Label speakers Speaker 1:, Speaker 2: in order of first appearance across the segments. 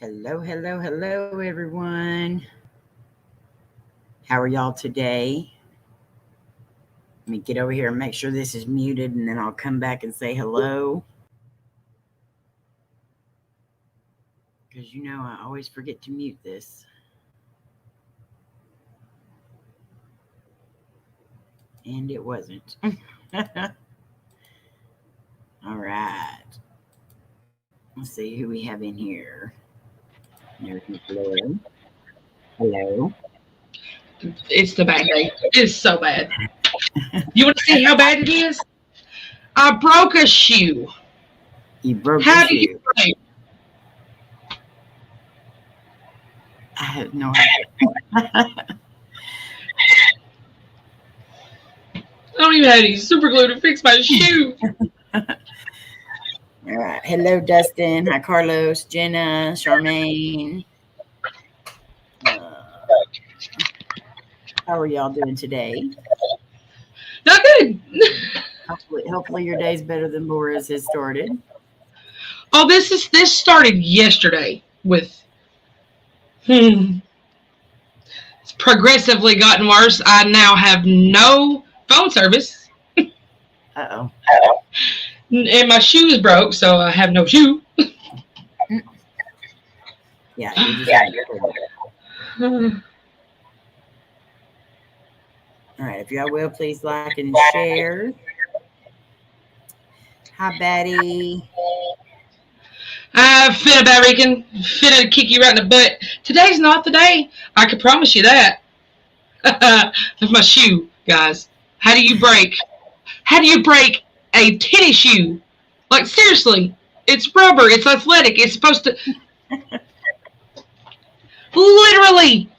Speaker 1: Hello, hello, hello, everyone. How are y'all today? Let me get over here and make sure this is muted, and then I'll come back and say hello. Because you know I always forget to mute this. And it wasn't. All right. Let's see who we have in here. There's Lora. Hello.
Speaker 2: It's the bad day. It's so bad. You want to see how bad it is? I broke a shoe.
Speaker 1: You broke
Speaker 2: How
Speaker 1: a
Speaker 2: do
Speaker 1: shoe.
Speaker 2: you think?
Speaker 1: I have no idea.
Speaker 2: I don't even have any super glue to fix my shoe.
Speaker 1: All right. Hello, Dustin. Hi, Carlos, Jenna, Charmaine. How are y'all doing today?
Speaker 2: Not good.
Speaker 1: Hopefully your day's better than Laura's has started.
Speaker 2: Oh, this started yesterday with it's progressively gotten worse. I now have no phone service.
Speaker 1: Uh-oh.
Speaker 2: And my shoe is broke, so I have no shoe.
Speaker 1: Yeah, you just All right, if y'all will, please like and share. Hi, Betty.
Speaker 2: Finna Barrican. Finna kick you right in the butt. Today's not the day. I can promise you that. With my shoe, guys. How do you break a tennis shoe? Like, seriously. It's rubber. It's athletic. It's supposed to... Literally.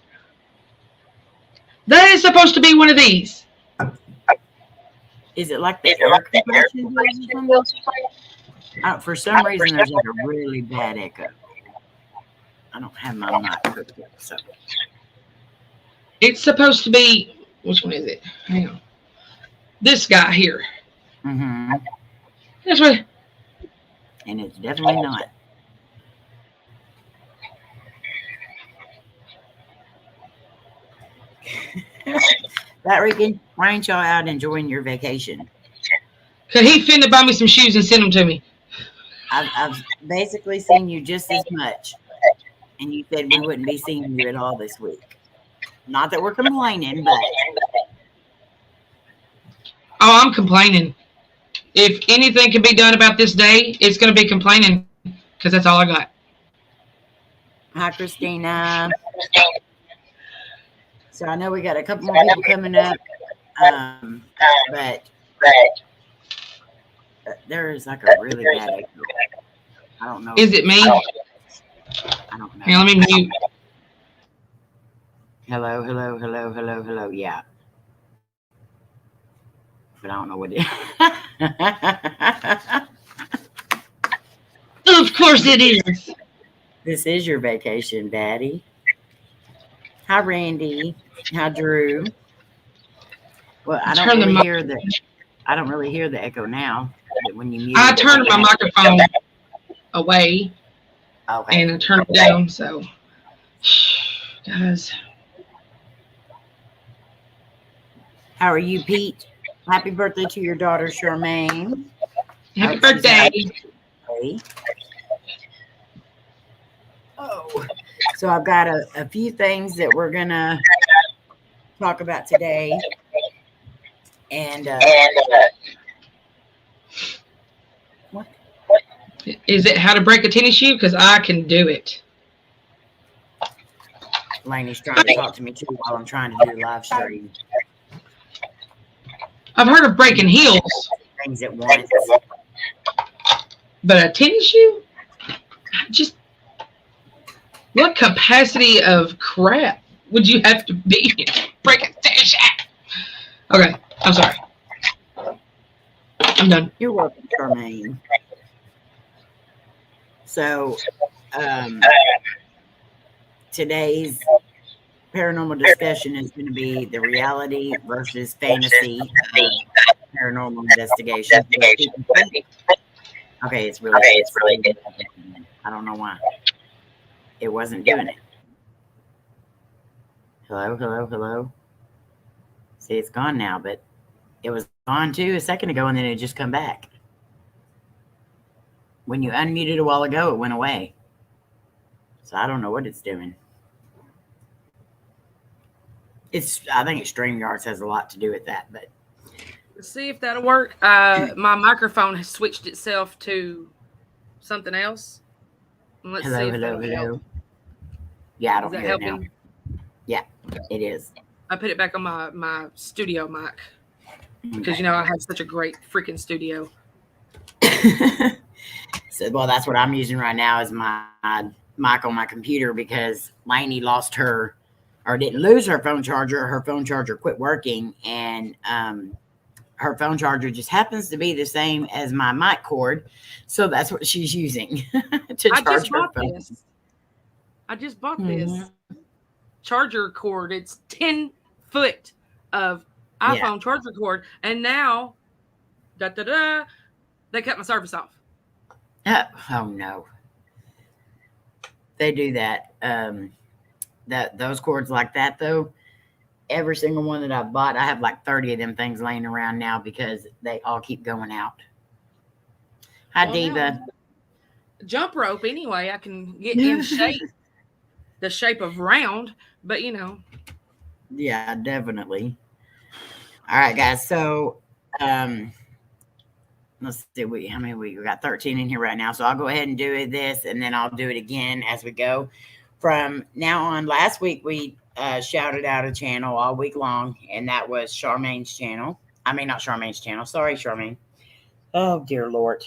Speaker 2: That is supposed to be one of these.
Speaker 1: Is it like the air compression? For some reason, there's like a really bad echo. I don't have my mic hooked up, so.
Speaker 2: It's supposed to be... Which one is it? Hang on. This guy here.
Speaker 1: Mm-hmm.
Speaker 2: That's what...
Speaker 1: And it's definitely not. That Rican, why ain't y'all out enjoying your vacation?
Speaker 2: Cause he finna buy me some shoes and send them to me.
Speaker 1: I've basically seen you just as much, and you said we wouldn't be seeing you at all this week. Not that we're complaining, but
Speaker 2: oh, I'm complaining. If anything can be done about this day, it's gonna be complaining, because that's all I got.
Speaker 1: Hi, Christina. So I know we got a couple more people coming up, but there is like a really bad echo. I don't know.
Speaker 2: Is it me?
Speaker 1: I don't know.
Speaker 2: Here, let me mute.
Speaker 1: Hello, hello, hello, hello, hello. Yeah. But I don't know what it is.
Speaker 2: Of course it is.
Speaker 1: This is your vacation, Daddy. Hi, Randy. Hi, Drew. Well, I don't really hear the echo now. But when you mute
Speaker 2: I turned my microphone away.
Speaker 1: Okay.
Speaker 2: And I turned it down, so guys.
Speaker 1: How are you, Pete? Happy birthday to your daughter, Charmaine.
Speaker 2: Happy birthday.
Speaker 1: Oh, so I've got a few things that we're gonna talk about today, and what
Speaker 2: is it? How to break a tennis shoe? Because I can do it.
Speaker 1: Layne's trying to talk to me too while I'm trying to do the live stream.
Speaker 2: I've heard of breaking heels.
Speaker 1: Things at once.
Speaker 2: But a tennis shoe? Just what capacity of crap would you have to be in? Break a tennis shoe? Okay, I'm sorry. I'm done.
Speaker 1: You're welcome, Charmaine. So, today's paranormal discussion is going to be the reality versus fantasy of paranormal investigation. Okay, it's really good. I don't know why. it wasn't doing it. Hello, hello, hello. See, it's gone now, but it was gone too a second ago, and then it just come back. When you unmuted a while ago, it went away. So I don't know what it's doing. I think StreamYards has a lot to do with that, but
Speaker 3: let's see if that'll work. My microphone has switched itself to something else. Let's see if that'll help.
Speaker 1: Yeah, I don't hear it now. Yeah, it is.
Speaker 3: I put it back on my studio mic because I have such a great freaking studio.
Speaker 1: So, well, that's what I'm using right now is my mic on my computer because Layne lost her, or didn't lose her phone charger. Her phone charger quit working, and her phone charger just happens to be the same as my mic cord, so that's what she's using to charge her phone.
Speaker 3: I just bought this charger cord. It's 10 foot of iPhone charger cord, and now they cut my service off.
Speaker 1: Oh no, they do that. Those cords like that though. Every single one that I bought, I have like 30 of them things laying around now because they all keep going out. Hi, Diva.
Speaker 3: No. Jump rope anyway. I can get in shape, the shape of round, but
Speaker 1: Yeah, definitely. All right, guys. So, let's see. How many we got? 13 in here right now. So I'll go ahead and do this, and then I'll do it again as we go. From now on, last week we shouted out a channel all week long, and that was Charmaine's channel. I mean, not Charmaine's channel. Sorry, Charmaine. Oh, dear Lord.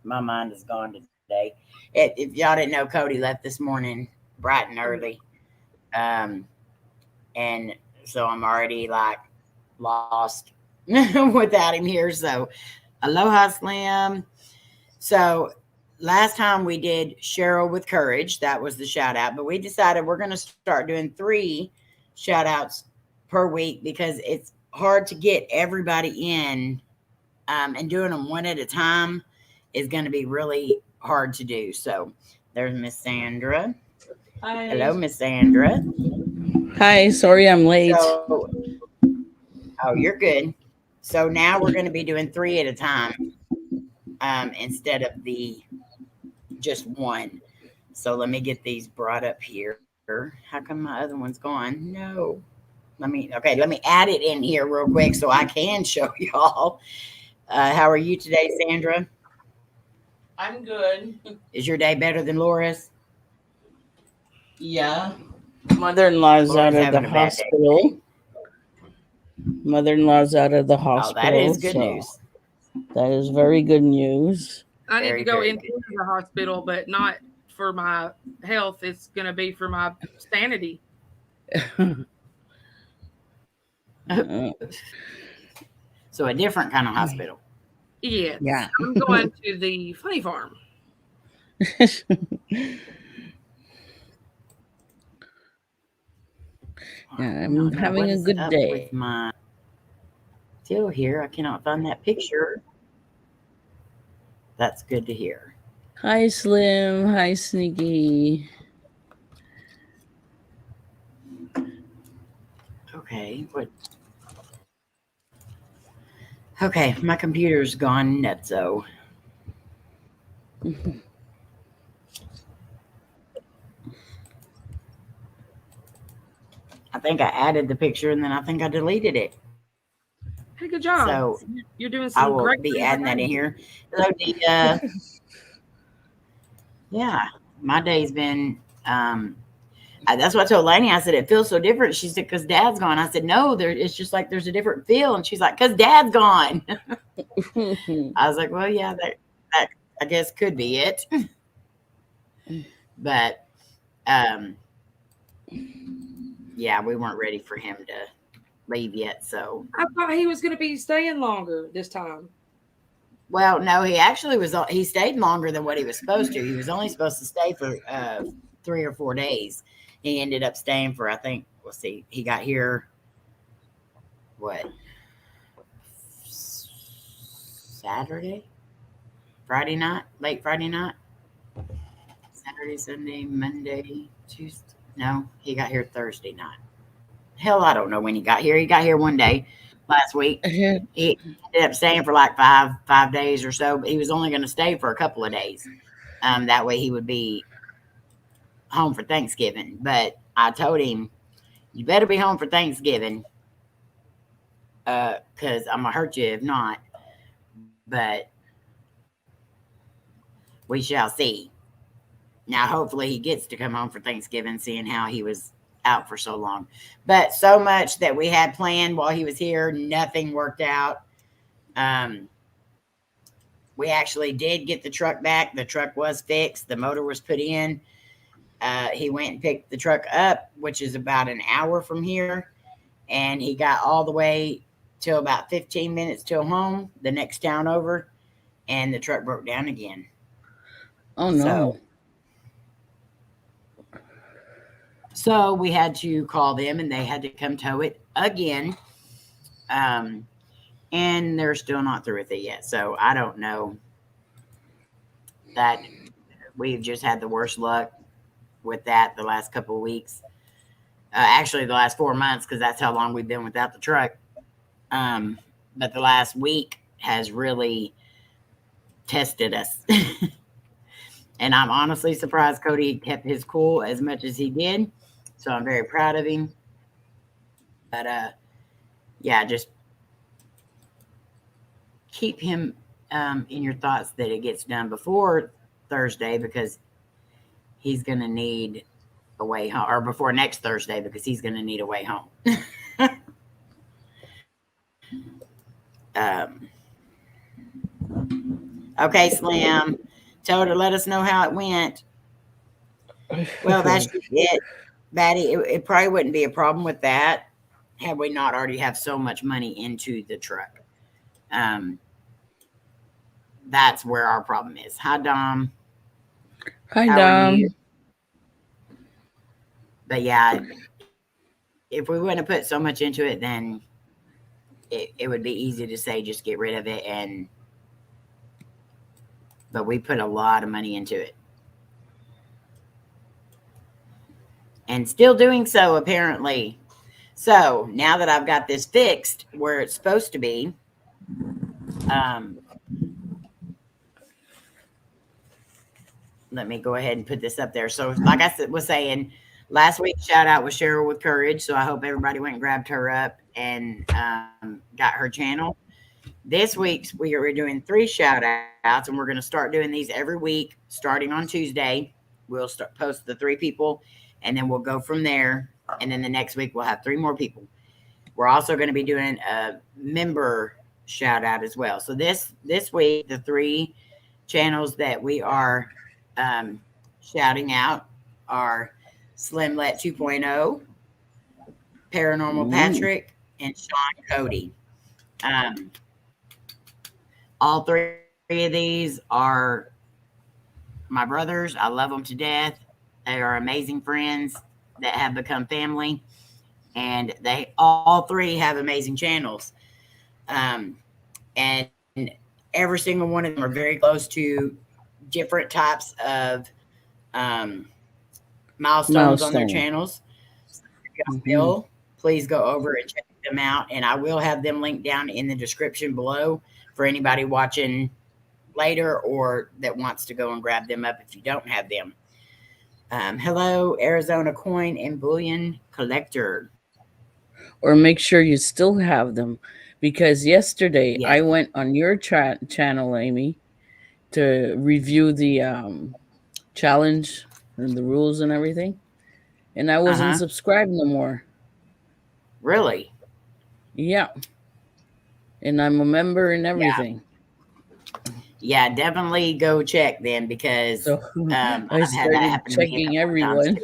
Speaker 1: My mind is gone today. If y'all didn't know, Cody left this morning bright and early. And so I'm already like lost without him here. So aloha, Slim. So last time we did Cheryl with Courage. That was the shout out. But we decided we're going to start doing 3 shout outs per week because it's hard to get everybody in, and doing them one at a time is going to be really hard to do. So there's Miss Sandra.
Speaker 4: Hi.
Speaker 1: Hello, Miss Sandra.
Speaker 4: Hi, sorry I'm late.
Speaker 1: So, oh, you're good. So now we're going to be doing 3 at a time, instead of the just one. So let me get these brought up here. How come my other one's gone? No. Let me add it in here real quick so I can show y'all. How are you today, Sandra?
Speaker 4: I'm good.
Speaker 1: Is your day better than Laura's?
Speaker 4: Yeah. Mother-in-law's out of the hospital. Mother-in-law's out of the hospital.
Speaker 1: Oh, that is good news.
Speaker 4: That is very good news.
Speaker 3: I need to go into the hospital, but not for my health. It's going to be for my sanity.
Speaker 1: So a different kind of hospital.
Speaker 3: Yes.
Speaker 4: Yeah.
Speaker 3: I'm going to the funny farm.
Speaker 4: Yeah, I'm having a good day.
Speaker 1: With my still here, I cannot find that picture. That's good to hear.
Speaker 4: Hi, Slim. Hi, Sneaky.
Speaker 1: Okay, what? Okay, my computer's gone nutso. I think I added the picture and then I think I deleted it.
Speaker 3: Hey, good job.
Speaker 1: So
Speaker 3: you're doing some
Speaker 1: I will
Speaker 3: great
Speaker 1: be adding that in here. Hello, Dia. Yeah, my day's been. That's what I told Layne. I said it feels so different. She said because Dad's gone. I said no, it's just like there's a different feel. And she's like because Dad's gone. I was like, well, yeah, that I guess could be it. But yeah, we weren't ready for him to leave yet. So
Speaker 3: I thought he was going to be staying longer this time.
Speaker 1: Well, no, he actually was. He stayed longer than what he was supposed to. He was only supposed to stay for 3 or 4 days. He ended up staying for, I think, we'll see. He got here, Saturday? Friday night? Late Friday night? Saturday, Sunday, Monday, Tuesday. No, he got here Thursday night. Hell, I don't know when he got here. He got here one day last week. He ended up staying for like 5 days or so, but he was only going to stay for a couple of days. That way he would be home for Thanksgiving. But I told him, you better be home for Thanksgiving, because I'm going to hurt you if not. But we shall see. Now, hopefully he gets to come home for Thanksgiving, seeing how he was out for so long. But so much that we had planned while he was here, nothing worked out. We actually did get the truck back. The truck was fixed. The motor was put in. He went and picked the truck up, which is about an hour from here. And he got all the way till about 15 minutes till home, the next town over. And the truck broke down again.
Speaker 4: Oh, no.
Speaker 1: So we had to call them, and they had to come tow it again. And they're still not through with it yet. So I don't know. That we've just had the worst luck with that the last couple of weeks. Actually, the last 4 months, because that's how long we've been without the truck. But the last week has really tested us. And I'm honestly surprised Cody kept his cool as much as he did. So I'm very proud of him. But yeah, just keep him in your thoughts that it gets done before Thursday, because he's going to need a way home, or before next Thursday, because he's going to need a way home. Okay, Slim. Tell her to let us know how it went. Well, that's it, Batty. It probably wouldn't be a problem with that had we not already have so much money into the truck. That's where our problem is. Hi, Dom.
Speaker 4: Hi, Dom.
Speaker 1: But yeah, if we wouldn't have put so much into it, then it would be easy to say just get rid of it. But we put a lot of money into it. And still doing so, apparently. So now that I've got this fixed where it's supposed to be, let me go ahead and put this up there. So like I was saying, last week's shout out was Cheryl with Courage. So I hope everybody went and grabbed her up and got her channel. This week's we're doing 3 shout outs, and we're going to start doing these every week starting on Tuesday. We'll start post the 3 people, and then we'll go from there. And then the next week we'll have 3 more people. We're also going to be doing a member shout out as well. So this week, the 3 channels that we are shouting out are Slimlet 2.0, Paranormal Patrick, and Sean Cody. All 3 of these are my brothers. I love them to death. They are amazing friends that have become family, and they all 3 have amazing channels. And every single one of them are very close to different types of milestones on their channels. So if you will, please go over and check them out, and I will have them linked down in the description below for anybody watching later or that wants to go and grab them up if you don't have them. Hello, Arizona Coin and Bullion Collector.
Speaker 4: Or make sure you still have them, because yesterday I went on your channel, Amy, to review the challenge and the rules and everything, and I wasn't subscribed no more.
Speaker 1: Really?
Speaker 4: Yeah. And I'm a member and everything.
Speaker 1: Yeah, definitely go check then, because
Speaker 4: I started checking everyone.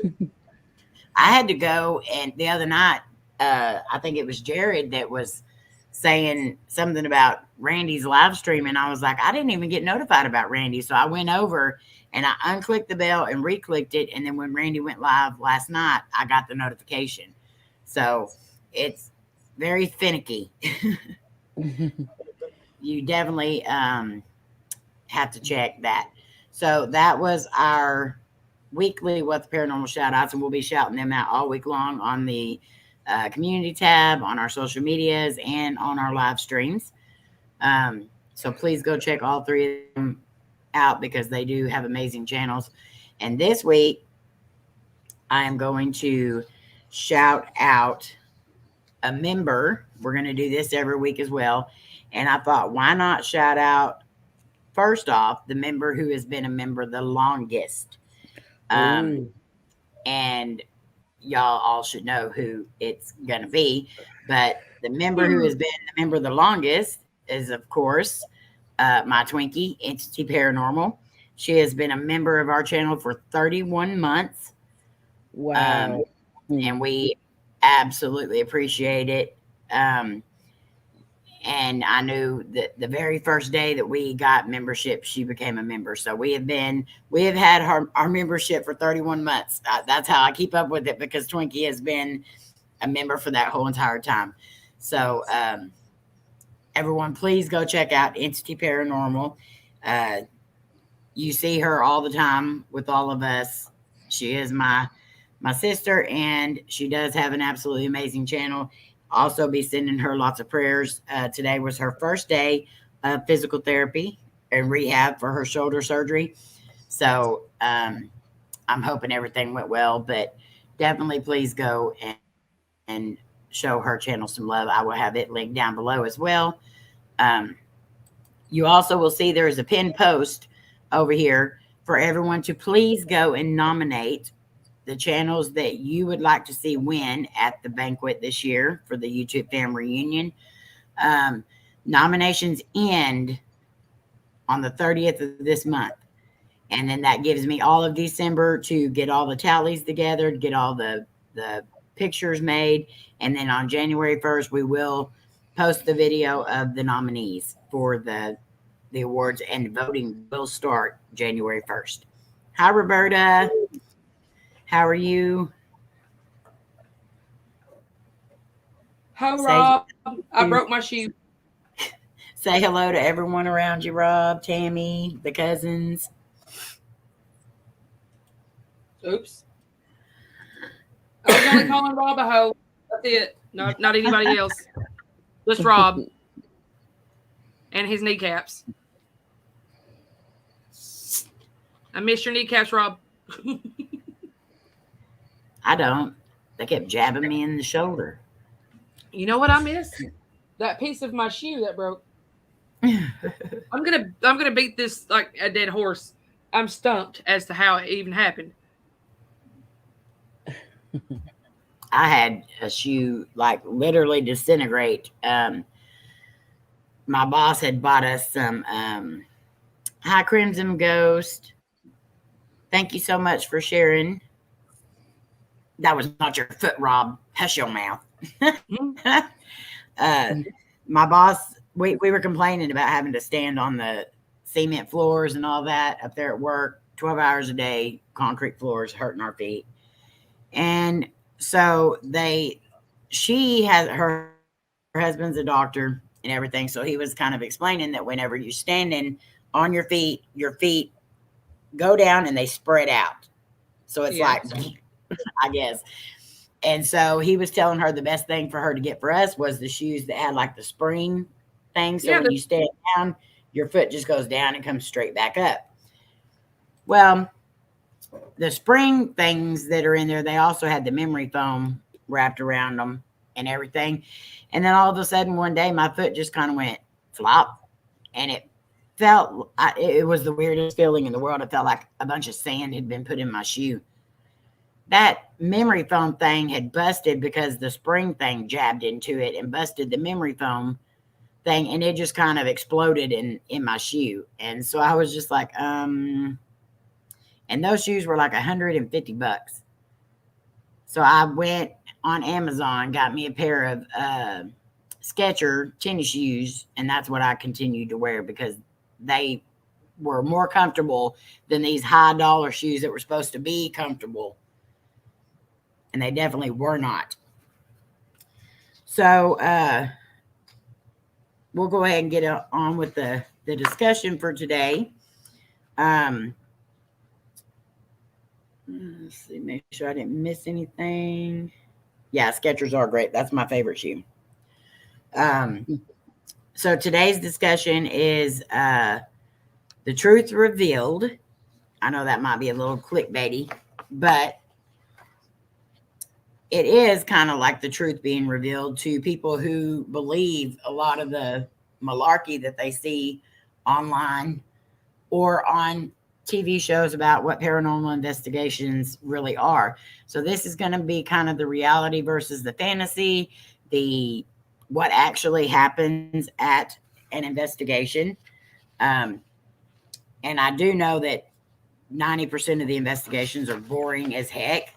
Speaker 1: I had to go, and the other night, I think it was Jared that was saying something about Randy's live stream, and I was like, I didn't even get notified about Randy. So I went over and I unclicked the bell and re-clicked it, and then when Randy went live last night, I got the notification. So it's very finicky. You definitely have to check that. So that was our weekly What the Paranormal shout outs, and we'll be shouting them out all week long on the community tab, on our social medias, and on our live streams. So please go check all three of them out because they do have amazing channels. And this week, I am going to shout out a member. We're going to do this every week as well. And I thought, why not shout out, first off, the member who has been a member the longest. And y'all all should know who it's going to be. But the member who has been the member the longest is, of course, my Twinkie, Entity Paranormal. She has been a member of our channel for 31 months.
Speaker 4: Wow.
Speaker 1: And we absolutely appreciate it. And I knew that the very first day that we got membership, she became a member. So we have had our membership for 31 months. That's how I keep up with it, because Twinkie has been a member for that whole entire time. So everyone, please go check out Entity Paranormal. You see her all the time with all of us. She is my sister, and she does have an absolutely amazing channel. Also be sending her lots of prayers. Today was her first day of physical therapy and rehab for her shoulder surgery. So I'm hoping everything went well, but definitely please go and show her channel some love. I will have it linked down below as well. You also will see there is a pinned post over here for everyone to please go and nominate the channels that you would like to see win at the banquet this year for the YouTube family reunion. Nominations end on the 30th of this month. And then that gives me all of December to get all the tallies together, to get all the pictures made. And then on January 1st, we will post the video of the nominees for the awards, and voting will start January 1st. Hi, Roberta. How are you?
Speaker 3: Hi, Rob. I broke my shoe.
Speaker 1: Say hello to everyone around you, Rob, Tammy, the cousins.
Speaker 3: Oops. I was only calling Rob a hoe. That's it. Not anybody else. Just Rob. And his kneecaps. I missed your kneecaps, Rob.
Speaker 1: I don't. They kept jabbing me in the shoulder.
Speaker 3: You know what I missed? That piece of my shoe that broke. I'm gonna beat this like a dead horse. I'm stumped as to how it even happened.
Speaker 1: I had a shoe like literally disintegrate. My boss had bought us some High Crimson Ghost. Thank you so much for sharing. That was not your foot, Rob. Hush your mouth. My boss, we were complaining about having to stand on the cement floors and all that up there at work, 12 hours a day, concrete floors, hurting our feet. And so her husband's a doctor and everything. So he was kind of explaining that whenever you're standing on your feet go down and they spread out. So it's like, I guess. And so he was telling her the best thing for her to get for us was the shoes that had like the spring thing. So when you stand down, your foot just goes down and comes straight back up. Well, the spring things that are in there, they also had the memory foam wrapped around them and everything. And then all of a sudden one day my foot just kind of went flop, and it was the weirdest feeling in the world. It felt like a bunch of sand had been put in my shoe. That memory foam thing had busted because the spring thing jabbed into it and busted the memory foam thing, and it just kind of exploded in my shoe. And so I was just like, and those shoes were like $150. So I went on Amazon, got me a pair of Skechers tennis shoes, and that's what I continued to wear because they were more comfortable than these high dollar shoes that were supposed to be comfortable. And they definitely were not. So we'll go ahead and get on with the discussion for today. Let's see, make sure I didn't miss anything. Yeah, Skechers are great. That's my favorite shoe. So today's discussion is the truth revealed. I know that might be a little clickbaity, but it is kind of like the truth being revealed to people who believe a lot of the malarkey that they see online or on TV shows about what paranormal investigations really are. So this is going to be kind of the reality versus the fantasy, the what actually happens at an investigation. And I do know that 90% of the investigations are boring as heck.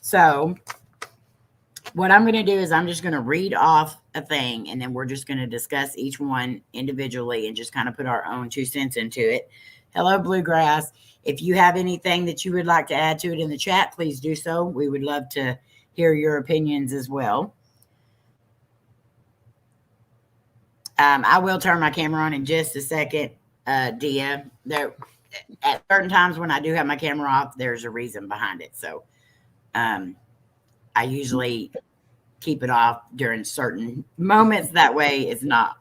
Speaker 1: So what I'm going to do is I'm just going to read off a thing, and then we're just going to discuss each one individually and just kind of put our own 2 cents into it. Hello, Bluegrass. If you have anything that you would like to add to it in the chat, please do so. We would love to hear your opinions as well. I will turn my camera on in just a second, Dia. There, at certain times when I do have my camera off, there's a reason behind it. So I usually keep it off during certain moments. That way it's not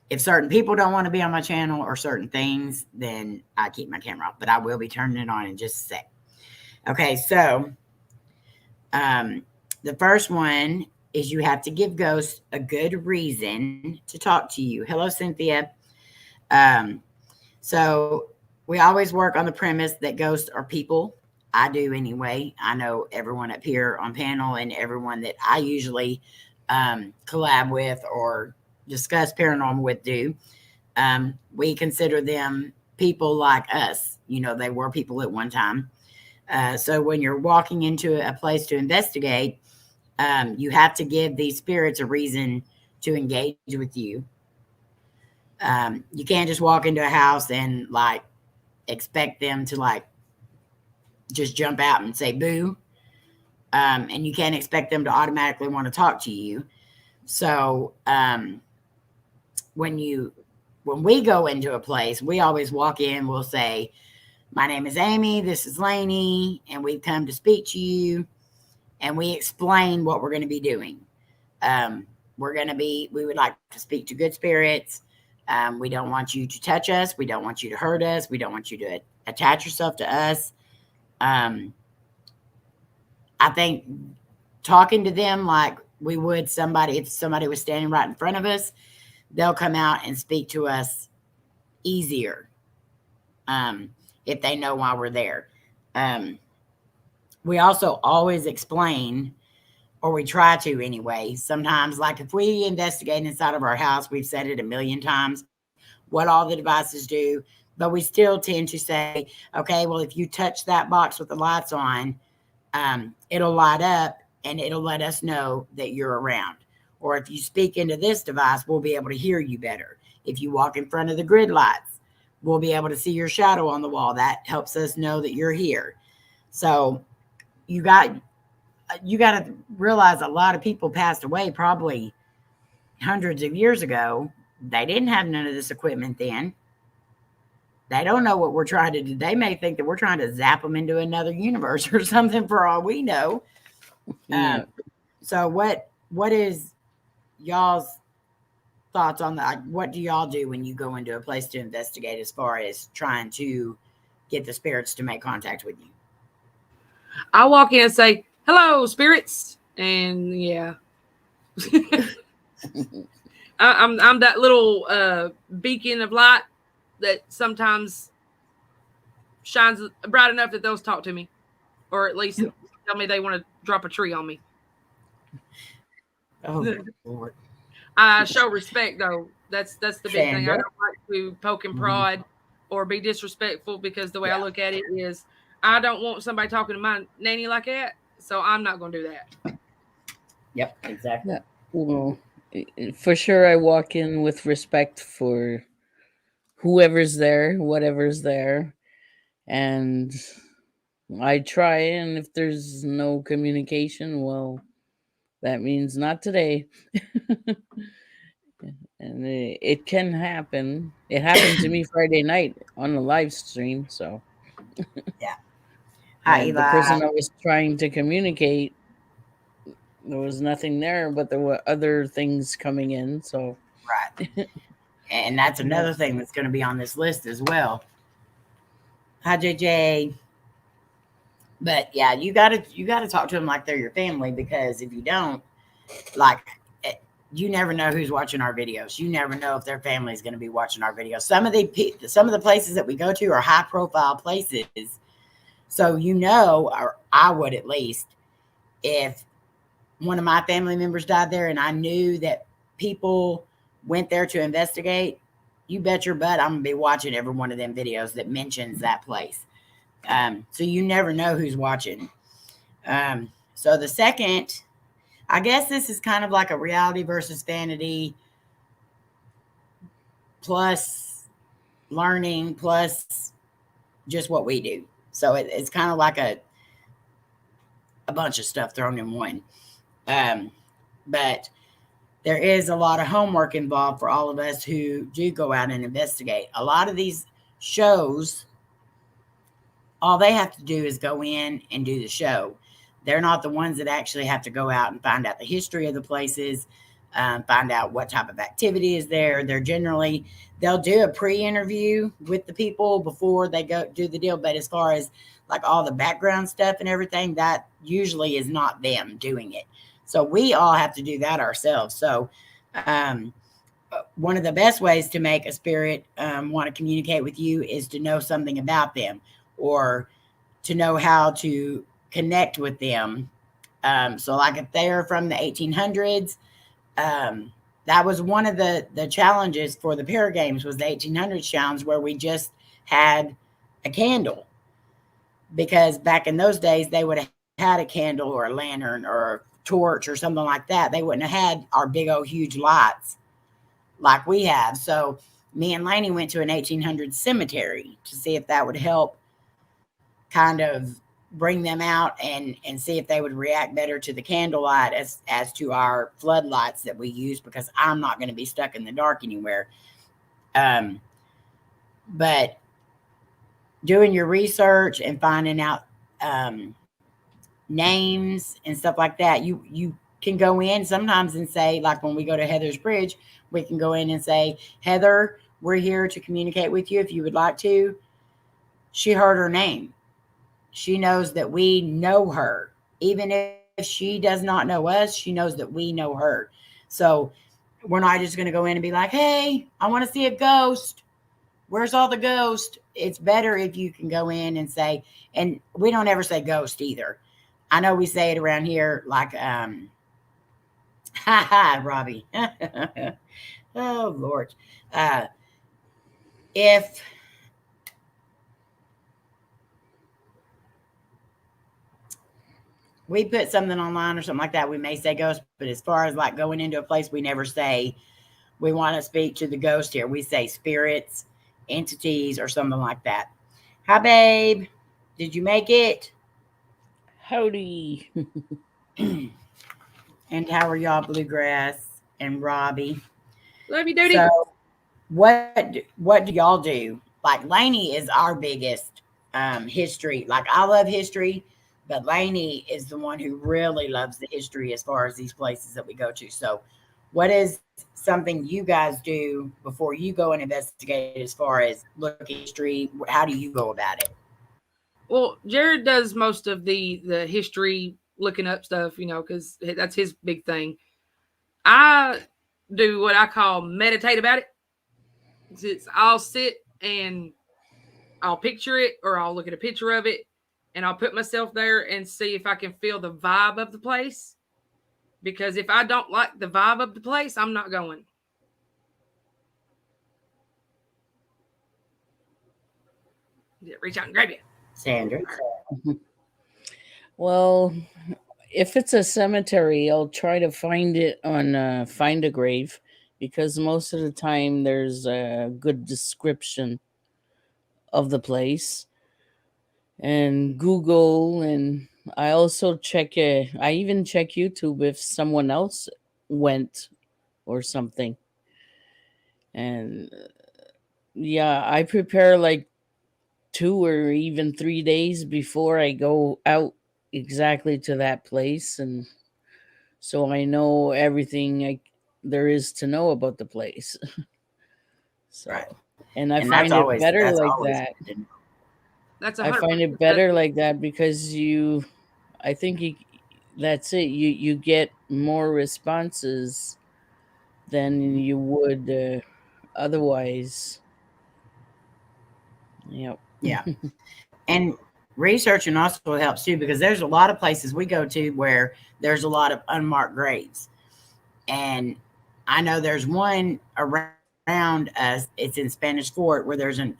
Speaker 1: if certain people don't want to be on my channel or certain things, then I keep my camera off, but I will be turning it on in just a sec. Okay, so the first one is you have to give ghosts a good reason to talk to you. Hello, Cynthia. So we always work on the premise that ghosts are people. I do anyway. I know everyone up here on panel and everyone that I usually collab with or discuss paranormal with do. We consider them people like us. You know, they were people at one time. So when you're walking into a place to investigate, you have to give these spirits a reason to engage with you. You can't just walk into a house and like expect them to like just jump out and say boo. And you can't expect them to automatically want to talk to you. So when we go into a place, we always walk in, we'll say, my name is Amy, this is Layne, and we've come to speak to you. And we explain what we're going to be doing. We would like to speak to good spirits. We don't want you to touch us. We don't want you to hurt us. We don't want you to attach yourself to us. I think talking to them like we would somebody, if somebody was standing right in front of us, they'll come out and speak to us easier if they know why we're there. We also always explain, or we try to anyway. Sometimes, like if we investigate inside of our house, we've said it a million times, what all the devices do, but we still tend to say, okay, well, if you touch that box with the lights on, it'll light up and it'll let us know that you're around. Or if you speak into this device, we'll be able to hear you better. If you walk in front of the grid lights, we'll be able to see your shadow on the wall. That helps us know that you're here. So you got to realize a lot of people passed away probably hundreds of years ago. They didn't have none of this equipment then. They don't know what we're trying to do. They may think that we're trying to zap them into another universe or something for all we know. Yeah. So what is y'all's thoughts on that? What do y'all do when you go into a place to investigate as far as trying to get the spirits to make contact with you?
Speaker 3: I walk in and say, hello, spirits. And yeah. I'm that little beacon of light that sometimes shines bright enough that they'll talk to me. Or at least tell me they want to drop a tree on me.
Speaker 1: Oh, Lord.
Speaker 3: I show respect, though. That's the big thing. I don't like to poke and prod or be disrespectful, because the way I look at it is I don't want somebody talking to my nanny like that, so I'm not going to do that.
Speaker 1: Yep, exactly.
Speaker 4: Yeah. Well, for sure, I walk in with respect for whoever's there, whatever's there, and I try, and if there's no communication, well, that means not today. And it can happen. It happened to me Friday night on the live stream, so.
Speaker 1: Yeah. Hi,
Speaker 4: And the person I was trying to communicate, there was nothing there, but there were other things coming in. So,
Speaker 1: right. And that's another thing that's going to be on this list as well. Hi, JJ. But yeah, you gotta talk to them like they're your family, because if you don't, like, you never know who's watching our videos. You never know if their family is going to be watching our videos. Some of the places that we go to are high profile places, so or I would at least, if one of my family members died there and I knew that people went there to investigate, you bet your butt I'm gonna be watching every one of them videos that mentions that place. So you never know who's watching. So the second, I guess this is kind of like a reality versus vanity plus learning plus just what we do. So it's kind of like a bunch of stuff thrown in one. But there is a lot of homework involved for all of us who do go out and investigate. A lot of these shows, all they have to do is go in and do the show. They're not the ones that actually have to go out and find out the history of the places, find out what type of activity is there. They'll do a pre-interview with the people before they go do the deal. But as far as like all the background stuff and everything, that usually is not them doing it. So we all have to do that ourselves. So one of the best ways to make a spirit want to communicate with you is to know something about them, or to know how to connect with them. So like if they're from the 1800s, that was one of the challenges for the Para Games, was the 1800s challenge, where we just had a candle, because back in those days they would have had a candle or a lantern or a torch or something like that. They wouldn't have had our big old huge lights like we have. So me and Layne went to an 1800s cemetery to see if that would help kind of bring them out and see if they would react better to the candlelight as to our floodlights that we use, because I'm not going to be stuck in the dark anywhere. But doing your research and finding out names and stuff like that, you can go in sometimes and say, like when we go to Heather's Bridge, we can go in and say, Heather, we're here to communicate with you if you would like to. She heard her name. She knows that we know her. Even if she does not know us, she knows that we know her. So we're not just going to go in and be like, hey, I want to see a ghost. Where's all the ghosts? It's better if you can go in and say, and we don't ever say ghost either. I know we say it around here like, Robbie. Oh, Lord. If we put something online or something like that, we may say ghost, but as far as like going into a place, we never say we want to speak to the ghost here. We say spirits, entities, or something like that. Hi, babe. Did you make it?
Speaker 4: Howdy.
Speaker 1: And how are y'all, Bluegrass and Robbie?
Speaker 3: Love you, duty.
Speaker 1: So what do y'all do? Like Layne is our biggest history. Like I love history, but Layne is the one who really loves the history as far as these places that we go to. So what is something you guys do before you go and investigate as far as look at history? How do you go about it?
Speaker 3: Well, Jared does most of the history looking up stuff, because that's his big thing. I do what I call meditate about it. I'll sit and I'll picture it, or I'll look at a picture of it, and I'll put myself there and see if I can feel the vibe of the place. Because if I don't like the vibe of the place, I'm not going. Reach out and grab you.
Speaker 1: Sandra.
Speaker 4: Well, if it's a cemetery, I'll try to find it on Find a Grave, because most of the time there's a good description of the place. And Google, and I also check it. I even check YouTube if someone else went or something. And yeah, I prepare like 2 or even 3 days before I go out exactly to that place, and so I know everything there is to know about the place. So,
Speaker 1: right.
Speaker 4: and I
Speaker 1: And
Speaker 4: find it better like that.
Speaker 3: That's
Speaker 4: I
Speaker 3: 100%.
Speaker 4: find it better like that because I think that's it. You get more responses than you would otherwise. Yep.
Speaker 1: Yeah. And researching also helps too, because there's a lot of places we go to where there's a lot of unmarked graves. And I know there's one around us, it's in Spanish Fort, where there's an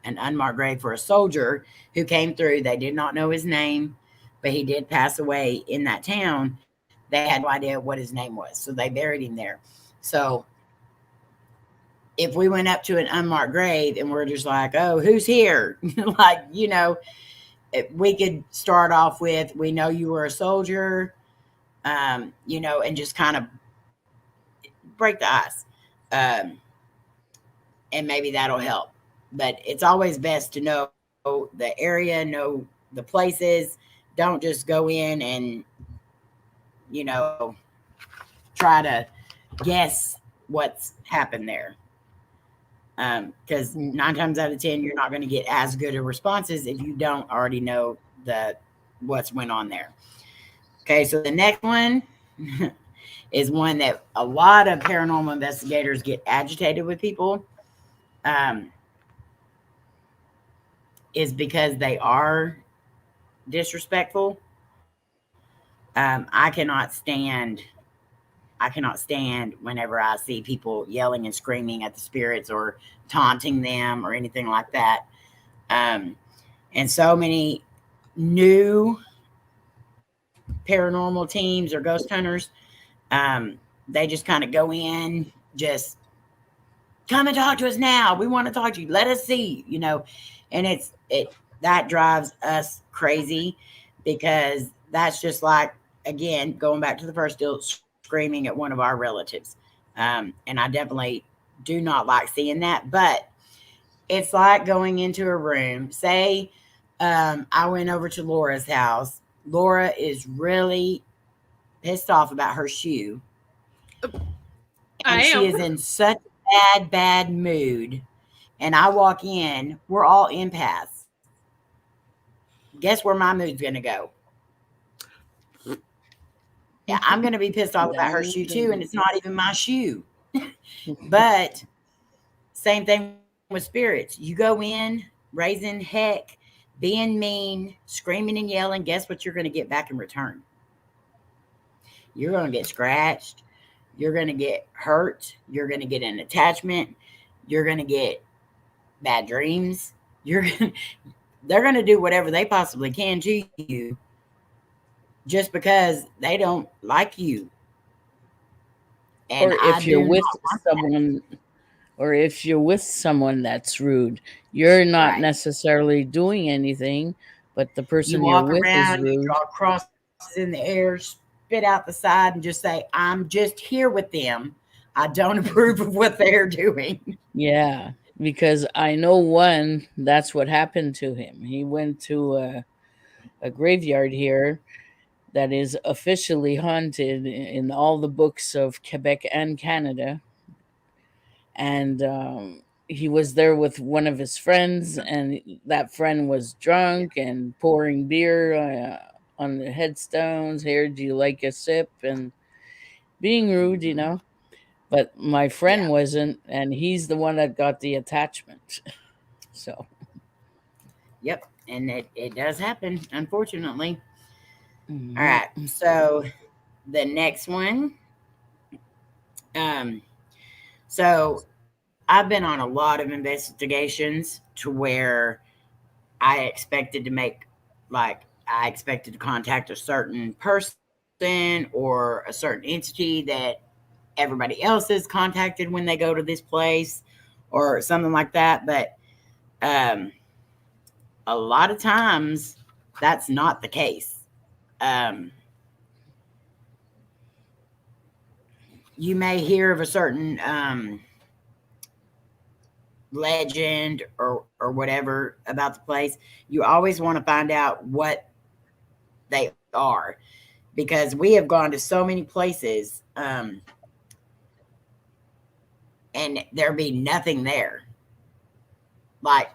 Speaker 1: unmarked grave for a soldier who came through. They did not know his name, but he did pass away in that town. They had no idea what his name was, so they buried him there. So if we went up to an unmarked grave and we're just like, oh, who's here? Like, we could start off with, we know you were a soldier, and just kind of break the ice. And maybe that'll help. But it's always best to know the area, know the places. Don't just go in and, try to guess what's happened there. Because 9 times out of 10, you're not going to get as good of responses if you don't already know what's went on there. Okay, so the next one is one that a lot of paranormal investigators get agitated with people. Is because they are disrespectful. I cannot stand whenever I see people yelling and screaming at the spirits or taunting them or anything like that. And so many new paranormal teams or ghost hunters, they just kind of go in, just come and talk to us now. We want to talk to you. Let us see, and that drives us crazy, because that's just like, again, going back to the first deal, screaming at one of our relatives. And I definitely do not like seeing that, but it's like going into a room. Say, I went over to Laura's house. Laura is really pissed off about her shoe. And she is in such a bad mood. And I walk in, we're all empaths. Guess where my mood's going to go? Yeah, I'm going to be pissed off about her shoe too, and it's not even my shoe. But same thing with spirits. You go in, raising heck, being mean, screaming and yelling. Guess what you're going to get back in return? You're going to get scratched. You're going to get hurt. You're going to get an attachment. You're going to get bad dreams. They're going to do whatever they possibly can to you just because they don't like you. And
Speaker 4: or if you're with someone that's rude, you're not necessarily doing anything, but the person
Speaker 1: you
Speaker 4: you're
Speaker 1: walk
Speaker 4: with
Speaker 1: around,
Speaker 4: is rude.
Speaker 1: you draw crosses in the air, spit out the side, and just say, I'm just here with them. I don't approve of what they're doing.
Speaker 4: Yeah, because I know one, that's what happened to him. He went to a graveyard here that is officially haunted in all the books of Quebec and Canada. And he was there with one of his friends, and that friend was drunk and pouring beer on the headstones. Here, do you like a sip? And being rude. But my friend wasn't, and he's the one that got the attachment. So.
Speaker 1: Yep, and it does happen, unfortunately.
Speaker 4: Mm-hmm.
Speaker 1: All right, so the next one. So I've been on a lot of investigations to where I expected to contact a certain person or a certain entity that everybody else is contacted when they go to this place or something like that. But a lot of times that's not the case. You may hear of a certain legend or whatever about the place, you always want to find out what they are, because we have gone to so many places and there be nothing there. Like,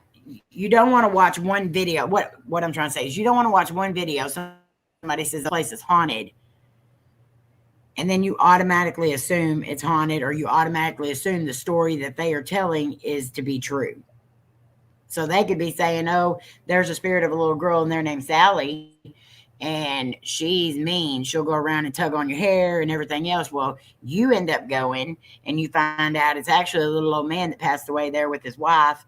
Speaker 1: you don't want to watch one video. What I'm trying to say is, you don't want to watch one video. Somebody says the place is haunted, and then you automatically assume it's haunted, or you automatically assume the story that they are telling is to be true. So they could be saying, oh, there's a spirit of a little girl and their name's Sally, and she's mean. She'll go around and tug on your hair and everything else. Well, you end up going and you find out it's actually a little old man that passed away there with his wife.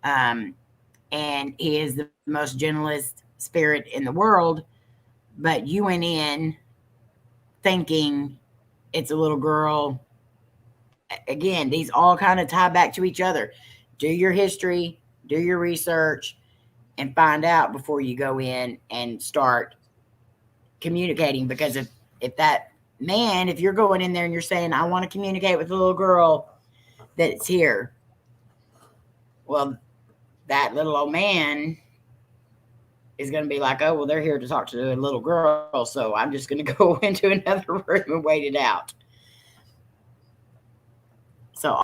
Speaker 1: And he is the most gentlest spirit in the world. But you went in thinking it's a little girl. Again, these all kind of tie back to each other. Do your history, do your research, and find out before you go in and start communicating. Because if that man, if you're going in there and you're saying, I want to communicate with the little girl that's here, well, that little old man is going to be like, oh, well, they're here to talk to a little girl, so I'm just going to go into another room and wait it out. So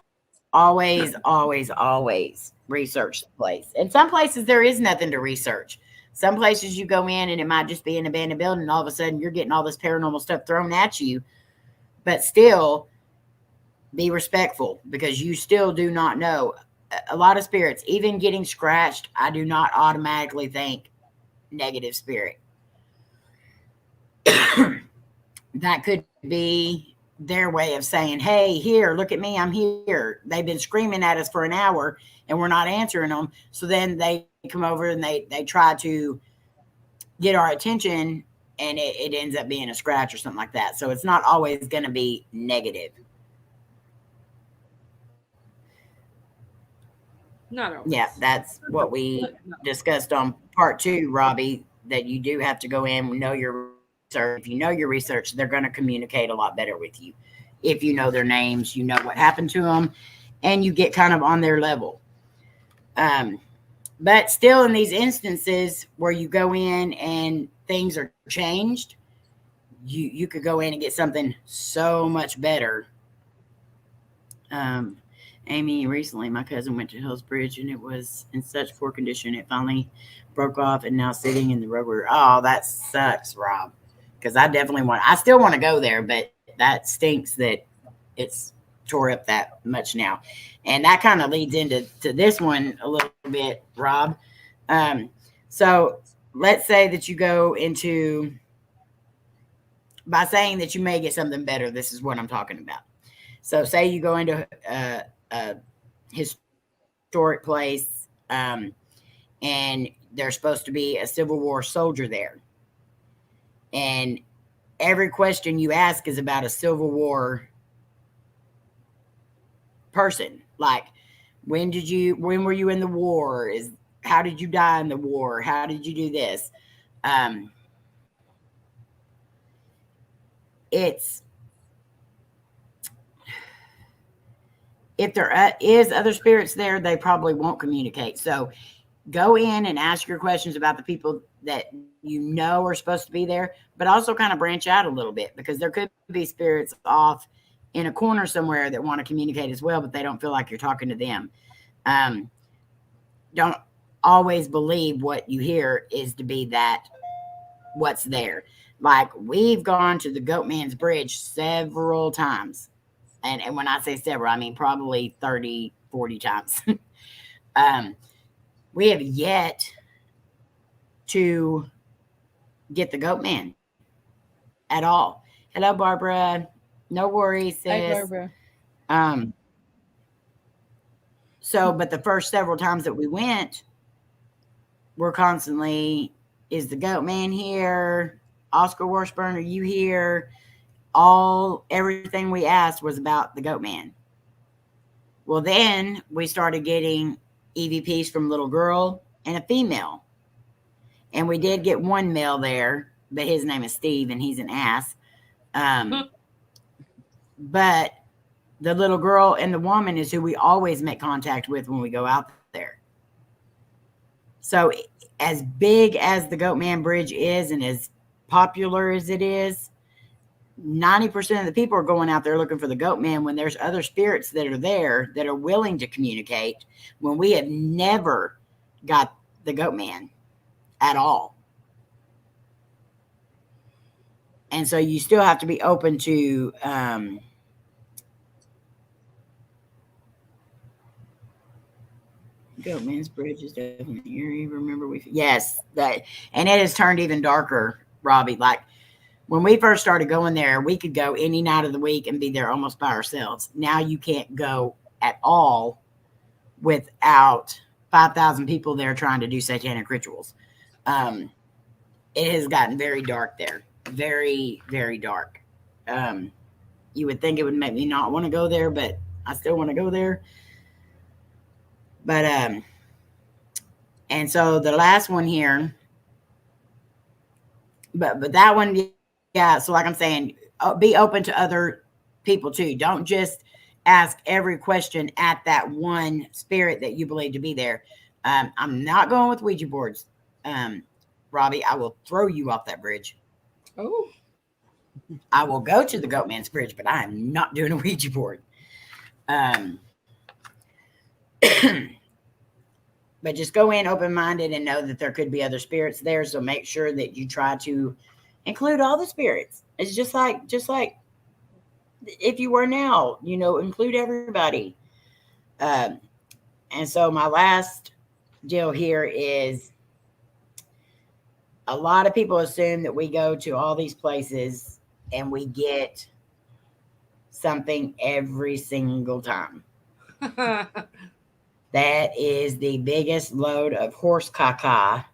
Speaker 1: always, always, always research the place. And some places there is nothing to research. Some places you go in and it might just be an abandoned building, and all of a sudden you're getting all this paranormal stuff thrown at you. But still, be respectful, because you still do not know. A lot of spirits, even getting scratched, I do not automatically think negative spirit. That could be their way of saying, hey, here, look at me, I'm here. They've been screaming at us for an hour and we're not answering them. So then they come over and they try to get our attention, and it ends up being a scratch or something like that. So it's not always going to be negative.
Speaker 3: Not always.
Speaker 1: Yeah, that's what we discussed on part 2, Robbie, that you do have to go in, know your research. If you know your research, they're going to communicate a lot better with you. If you know their names, you know what happened to them, and you get kind of on their level. But still, in these instances where you go in and things are changed, you could go in and get something so much better. Amy, recently my cousin went to Hills Bridge and it was in such poor condition. It finally broke off and now sitting in the rubber. Oh, that sucks, Rob. Because I still want to go there, but that stinks that it's tore up that much now. And that kind of leads into this one a little bit, Rob. So let's say that you go into, by saying that you may get something better, this is what I'm talking about. So say you go into a historic place, and there's supposed to be a Civil War soldier there. And every question you ask is about a Civil War person. Like, when were you in the war? How did you die in the war? How did you do this? If there is other spirits there, they probably won't communicate. So go in and ask your questions about the people that you know are supposed to be there, but also kind of branch out a little bit, because there could be spirits off in a corner somewhere that want to communicate as well, but they don't feel like you're talking to them. Don't always believe what you hear is to be what's there. Like, we've gone to the Goatman's Bridge several times. And when I say several, I mean probably 30, 40 times. We have yet to get the goat man at all. Hello, Barbara. No worries, sis.
Speaker 4: Hi, Barbara.
Speaker 1: But the first several times that we went, we're constantly, is the goat man here? Oscar Washburn, are you here? Everything we asked was about the goat man. Well, then we started getting EVPs from little girl and a female. And we did get one male there, but his name is Steve and he's an ass. But The little girl and the woman is who we always make contact with when we go out there. So as big as the Goatman Bridge is and as popular as it is, 90% of the people are going out there looking for the Goatman when there's other spirits that are there that are willing to communicate, when we have never got the Goatman at all. And so you still have to be open to Goatman's Bridge is definitely eerie. Remember yes, that, and it has turned even darker, Robbie. Like when we first started going there, we could go any night of the week and be there almost by ourselves. Now you can't go at all without 5,000 people there trying to do satanic rituals. It has gotten very dark there. Very, very dark. You would think it would make me not want to go there, but I still want to go there. But and so the last one here, but that one, yeah. So like I'm saying, be open to other people too. Don't just ask every question at that one spirit that you believe to be there. I'm not going with Ouija boards, Robbie. I will throw you off that bridge.
Speaker 3: Oh.
Speaker 1: I will go to the Goatman's Bridge, but I am not doing a Ouija board. But just go in open-minded and know that there could be other spirits there. So make sure that you try to include all the spirits. It's just like if you were now, include everybody. And so my last deal here is a lot of people assume that we go to all these places and we get something every single time. That is the biggest load of horse caca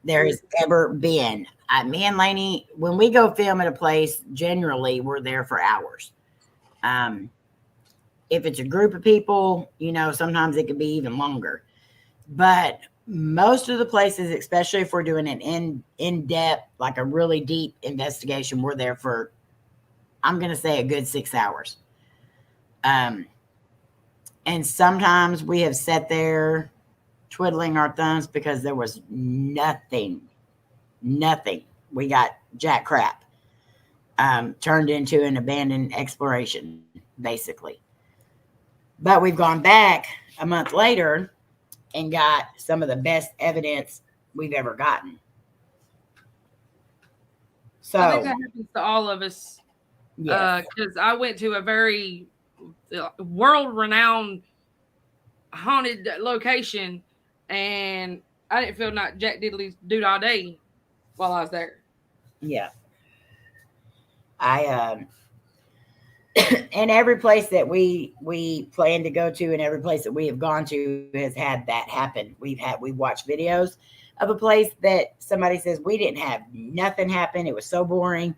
Speaker 1: there has ever been. Me and Layne, when we go film at a place, generally we're there for hours. If it's a group of people, sometimes it could be even longer. But most of the places, especially if we're doing an in-depth, like a really deep investigation, we're there for, I'm going to say, a good 6 hours. And sometimes we have sat there twiddling our thumbs because there was nothing. We got jack crap. Turned into an abandoned exploration, basically. But we've gone back a month later and got some of the best evidence we've ever gotten. So
Speaker 3: I think that happens to all of us.
Speaker 1: Yes.
Speaker 3: Because I went to a very world-renowned haunted location, and I didn't feel like Jack Diddley's dude all day while I was there.
Speaker 1: Yeah. And every place that we plan to go to and every place that we have gone to has had that happen. We've watched videos of a place that somebody says we didn't have nothing happen. It was so boring,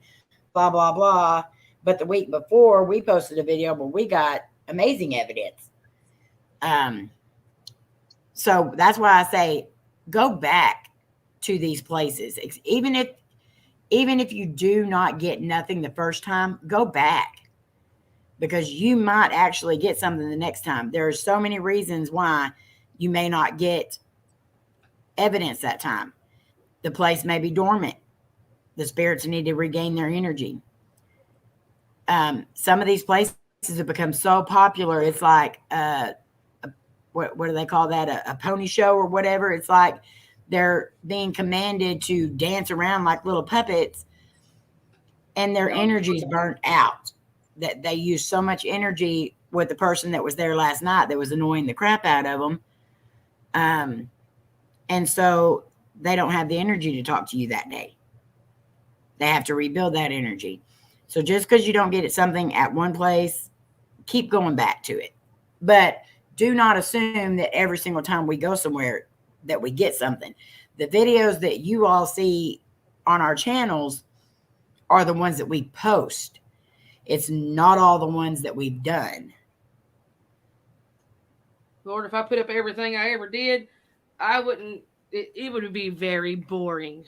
Speaker 1: blah, blah, blah. But the week before we posted a video where we got amazing evidence. So that's why I say, go back to these places. Even if you do not get nothing the first time, go back. Because you might actually get something the next time. There are so many reasons why you may not get evidence that time. The place may be dormant. The spirits need to regain their energy. Some of these places have become so popular. It's like, what do they call that? A pony show or whatever. It's like they're being commanded to dance around like little puppets and their energy's burnt out. That they use so much energy with the person that was there last night that was annoying the crap out of them. And so they don't have the energy to talk to you that day. They have to rebuild that energy. So just because you don't get something at one place, keep going back to it. But do not assume that every single time we go somewhere that we get something. The videos that you all see on our channels are the ones that we post. It's not all the ones that we've done.
Speaker 3: Lord, if I put up everything I ever did, I wouldn't, it would be very boring.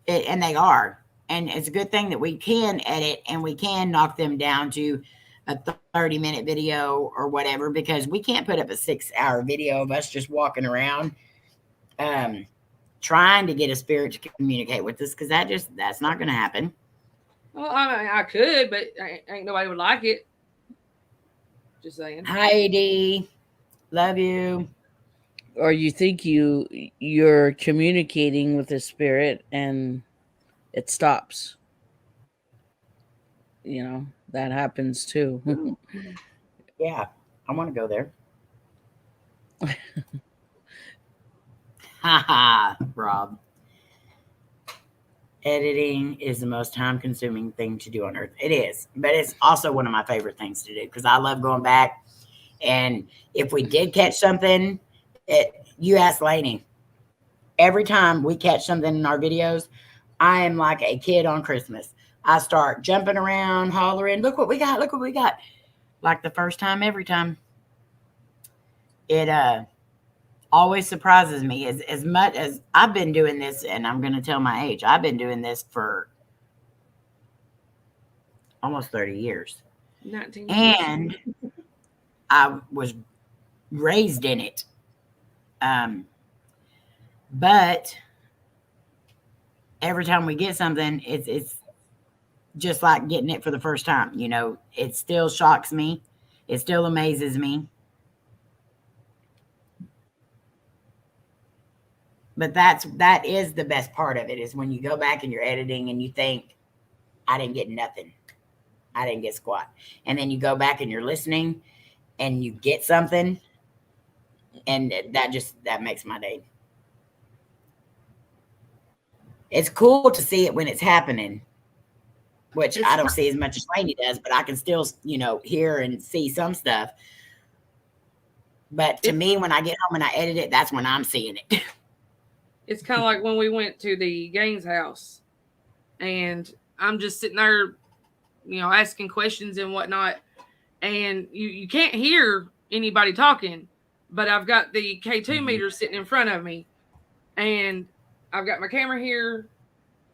Speaker 1: And they are. And it's a good thing that we can edit and we can knock them down to a 30-minute video or whatever, because we can't put up a 6-hour video of us just walking around trying to get a spirit to communicate with us, because that's not going to happen.
Speaker 3: Well, I could, but ain't nobody would like it. Just saying.
Speaker 1: Heidi, love you.
Speaker 4: Or you think you're communicating with the spirit and it stops. You know, that happens too.
Speaker 1: Yeah, I want to go there. Haha, Rob. Editing is the most time-consuming thing to do on earth. It is, but it's also one of my favorite things to do, because I love going back. And if we did catch something, you ask Layne. Every time we catch something in our videos, I am like a kid on Christmas. I start jumping around, hollering, look what we got, look what we got. Like the first time, every time. It always surprises me. As much as I've been doing this, and I'm going to tell my age, I've been doing this for almost 30 years.
Speaker 3: 19 years.
Speaker 1: And I was raised in it. But every time we get something, it's just like getting it for the first time. You know, it still shocks me. It still amazes me. But that is the best part of it, is when you go back and you're editing and you think, I didn't get nothing. I didn't get squat. And then you go back and you're listening and you get something, and that makes my day. It's cool to see it when it's happening, which I don't see as much as Layne does, but I can still, hear and see some stuff. But to me, when I get home and I edit it, that's when I'm seeing it.
Speaker 3: It's kind of like when we went to the Gaines house, and I'm just sitting there, asking questions and whatnot, and you can't hear anybody talking, but I've got the K2 meter sitting in front of me, and I've got my camera here,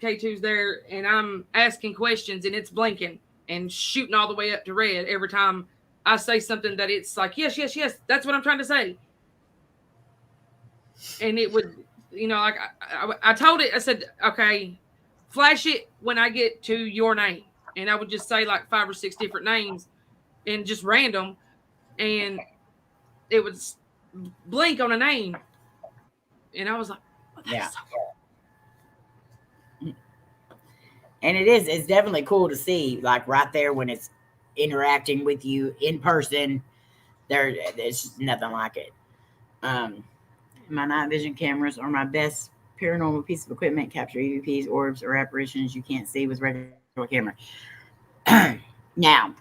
Speaker 3: K2's there, and I'm asking questions, and it's blinking and shooting all the way up to red every time I say something that it's like, yes, that's what I'm trying to say. And it would, like I told it, I said, okay, flash it when I get to your name. And I would just say like 5 or 6 different names and just random. And it would blink on a name. And I was like, oh, that's so cool.
Speaker 1: And it's definitely cool to see, like right there when it's interacting with you in person. There's just nothing like it. My night vision cameras are my best paranormal piece of equipment. Capture EVPs, orbs, or apparitions you can't see with regular camera. Now,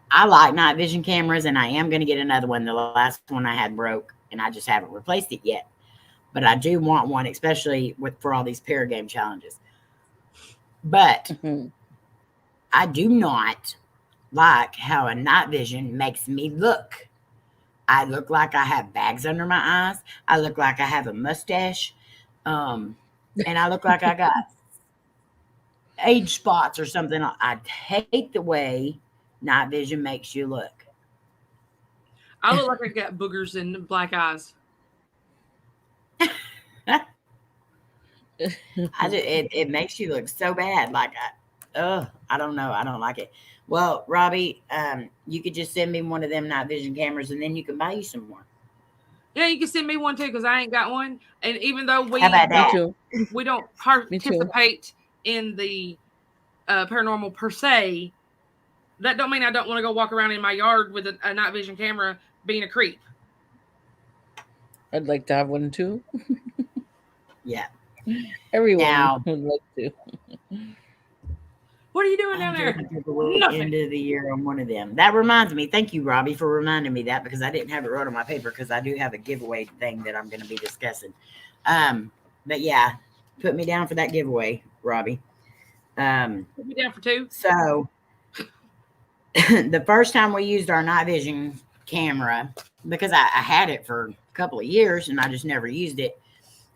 Speaker 1: I like night vision cameras, and I am going to get another one. The last one I had broke, and I just haven't replaced it yet. But I do want one, especially for all these pair game challenges. But I do not like how a night vision makes me look. I look like I have bags under my eyes. I look like I have a mustache. And I look like I got age spots or something. I hate the way night vision makes you look.
Speaker 3: I look like I got boogers and black eyes.
Speaker 1: It makes you look so bad. Like, I don't know. I don't like it. Well, Robbie, you could just send me one of them night vision cameras, and then you can buy you some more.
Speaker 3: Yeah, you can send me one too, because I ain't got one. And even though we don't participate in the paranormal per se, that don't mean I don't want to go walk around in my yard with a night vision camera being a creep.
Speaker 4: I'd like to have one too.
Speaker 1: Yeah.
Speaker 4: Everyone would like to.
Speaker 3: What are you doing down there?
Speaker 1: End of the year on one of them. That reminds me. Thank you, Robbie, for reminding me that, because I didn't have it wrote on my paper, because I do have a giveaway thing that I'm going to be discussing. But yeah, put me down for that giveaway, Robbie.
Speaker 3: Put me down for 2.
Speaker 1: So the first time we used our night vision camera, because I had it for a couple of years and I just never used it,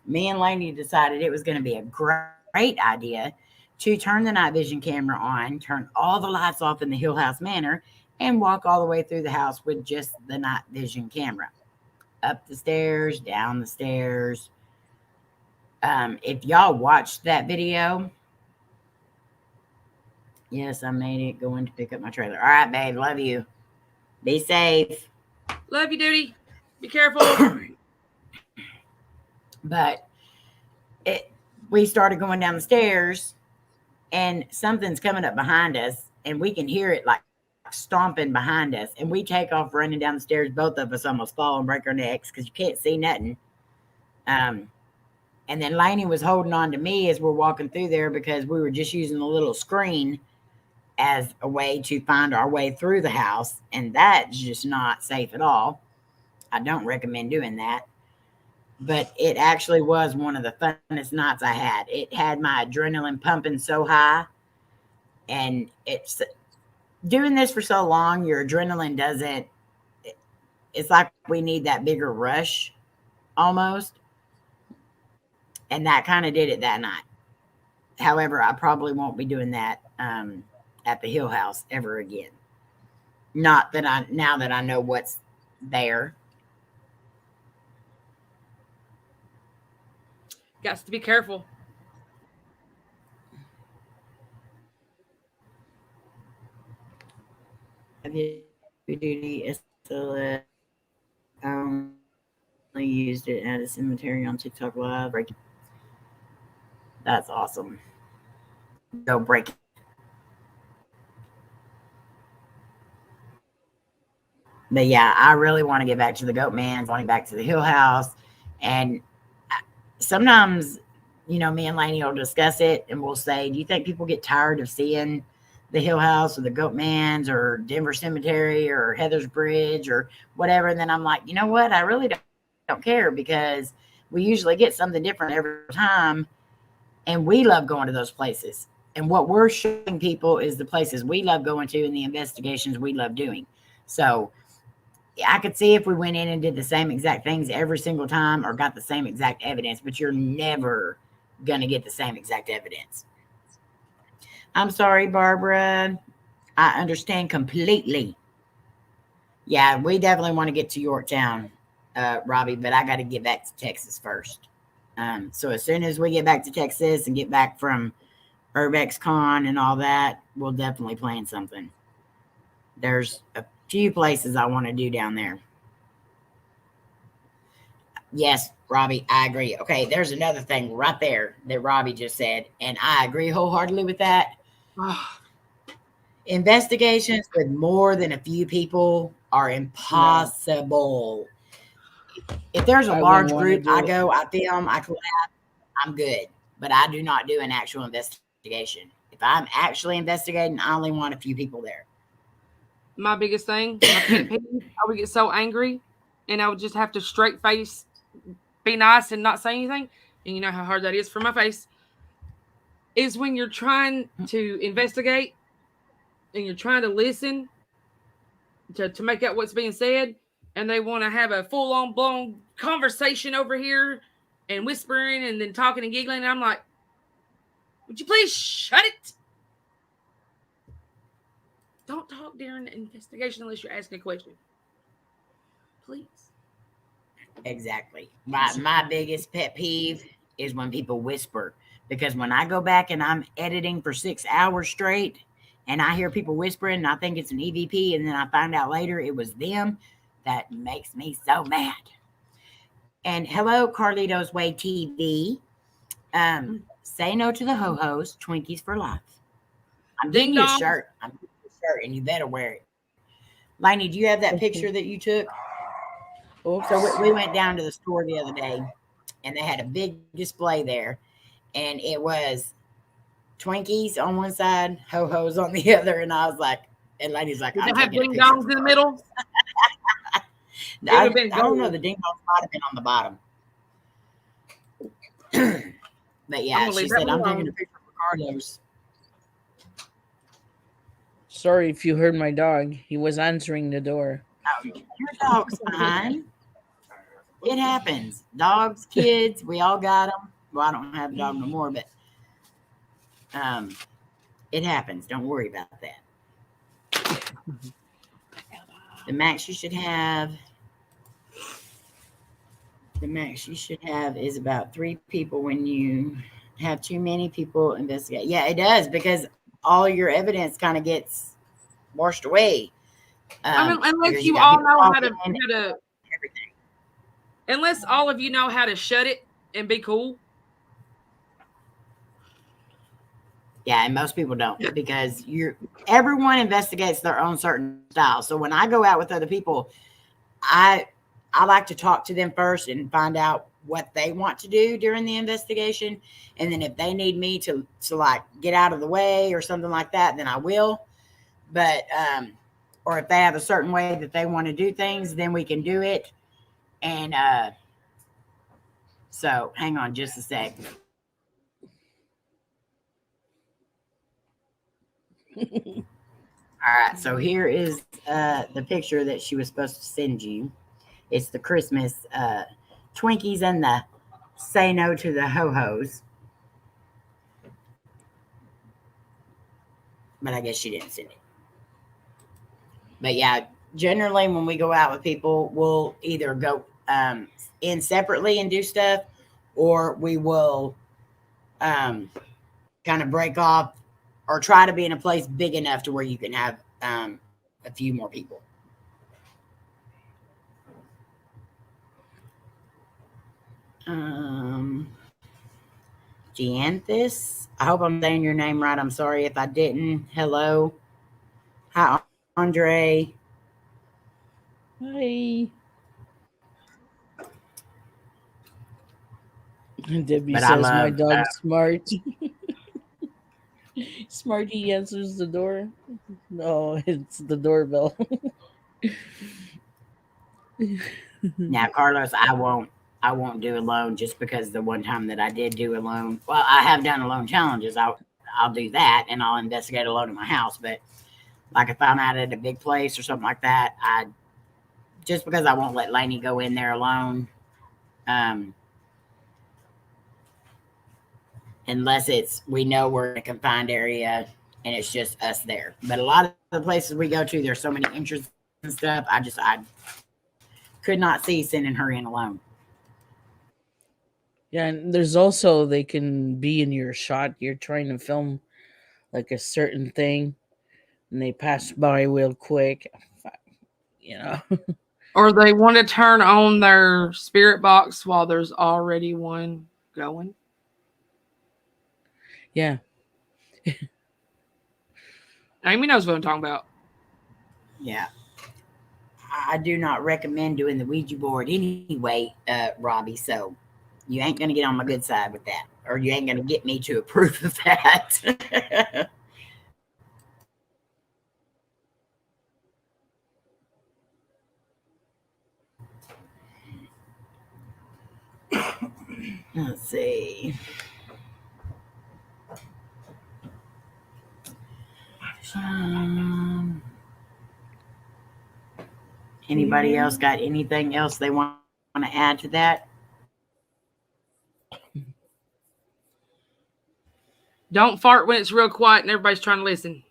Speaker 1: me and Layne decided it was going to be a great idea to turn the night vision camera on, turn all the lights off in the Hill House Manor, and walk all the way through the house with just the night vision camera. Up the stairs, down the stairs. If y'all watched that video, yes, I made it going to pick up my trailer. All right, babe, love you. Be safe.
Speaker 3: Love you, Duty. Be careful.
Speaker 1: But we started going down the stairs, and something's coming up behind us, and we can hear it like stomping behind us. And we take off running down the stairs. Both of us almost fall and break our necks because you can't see nothing. And then Layne was holding on to me as we're walking through there because we were just using the little screen as a way to find our way through the house. And that's just not safe at all. I don't recommend doing that. But it actually was one of the funnest nights I had. It had my adrenaline pumping so high. And it's doing this for so long, your adrenaline doesn't, it's like we need that bigger rush almost. And that kind of did it that night. However, I probably won't be doing that at the Hill House ever again. Not that now that I know what's there.
Speaker 3: Got to be careful.
Speaker 1: Have you duty still only used it at a cemetery on TikTok Live? That's awesome. Go break it. But yeah, I really want to get back to the Goat Man, going back to the Hill House. And sometimes, you know, me and Layne will discuss it and we'll say, do you think people get tired of seeing the Hill House or the Goat Man's or Denver Cemetery or Heather's Bridge or whatever? And then I'm like, you know what? I really don't care because we usually get something different every time. And we love going to those places. And what we're showing people is the places we love going to and the investigations we love doing. So I could see if we went in and did the same exact things every single time or got the same exact evidence, but you're never going to get the same exact evidence. I'm sorry, Barbara. I understand completely. Yeah, we definitely want to get to Yorktown, Robbie, but I got to get back to Texas first. So as soon as we get back to Texas and get back from Urbex Con and all that, we'll definitely plan something. There's a few places I want to do down there. Yes, Robbie, I agree. Okay, there's another thing right there that Robbie just said, and I agree wholeheartedly with that. Investigations with more than a few people are impossible. If there's a large group, I go, I film, I collab, I'm good. But I do not do an actual investigation. If I'm actually investigating, I only want a few people there.
Speaker 3: My biggest thing, I would get so angry and I would just have to straight face, be nice and not say anything. And you know how hard that is for my face. Is when you're trying to investigate and you're trying to listen to make out what's being said, and they want to have a full-on blown conversation over here and whispering and then talking and giggling. And I'm like, would you please shut it? Don't talk during the investigation unless you're asking a question. Please.
Speaker 1: Exactly. My biggest pet peeve is when people whisper. Because when I go back and I'm editing for 6 hours straight and I hear people whispering and I think it's an EVP and then I find out later it was them, that makes me so mad. And hello, Carlito's Way TV. Say no to the ho-hos, Twinkies for life. I'm getting you a shirt. I'm getting you a shirt and you better wear it. Layne, do you have that picture that you took? So we went down to the store the other day and they had a big display there. And it was Twinkies on one side, ho-hos on the other. And I was like, and Layne's like,
Speaker 3: I have ding dongs in the middle.
Speaker 1: I don't know. The ding dongs might have been on the bottom. But yeah, she said, I'm taking a picture of Carlos.
Speaker 4: Sorry if you heard my dog. He was answering the door.
Speaker 1: Oh, your dog's fine. It happens. Dogs, kids, we all got them. Well, I don't have a dog no more, but it happens. Don't worry about that. The max you should have is about 3 people when you have too many people investigate. Yeah, it does, because all your evidence kind of gets washed away.
Speaker 3: I mean, unless you all know how to
Speaker 1: everything.
Speaker 3: Unless all of you know how to shut it and be cool.
Speaker 1: Yeah, and most people don't, because everyone investigates their own certain style. So when I go out with other people, I like to talk to them first and find out what they want to do during the investigation. And then if they need me to like get out of the way or something like that, then I will. But, or if they have a certain way that they want to do things, then we can do it. And, so hang on just a sec. All right. So here is, the picture that she was supposed to send you. It's the Christmas, Twinkies and the say no to the ho-hos. But I guess she didn't send it. But yeah, generally when we go out with people, we'll either go in separately and do stuff, or we will kind of break off or try to be in a place big enough to where you can have a few more people. Gianthus, I hope I'm saying your name right. I'm sorry if I didn't. Hello. Hi, Andre.
Speaker 4: Hi. Debbie says my dog's smart. Smarty answers the door. No, it's the doorbell.
Speaker 1: Now, Carlos, I won't do alone, just because the one time that I did do alone. Well, I have done alone challenges. I'll do that, and I'll investigate alone in my house. But like if I'm out at a big place or something like that, just because I won't let Layne go in there alone, unless we know we're in a confined area and it's just us there. But a lot of the places we go to, there's so many entrances and stuff. I could not see sending her in alone.
Speaker 4: Yeah, and there's also, they can be in your shot. You're trying to film like a certain thing, and they pass by real quick, you know.
Speaker 3: Or they want to turn on their spirit box while there's already one going.
Speaker 4: Yeah.
Speaker 3: Amy knows what I'm talking about.
Speaker 1: Yeah. I do not recommend doing the Ouija board anyway, Robbie. So you ain't going to get on my good side with that, or you ain't going to get me to approve of that. Let's see. Anybody else got anything else they want to add to that?
Speaker 3: Don't fart when it's real quiet and everybody's trying to listen.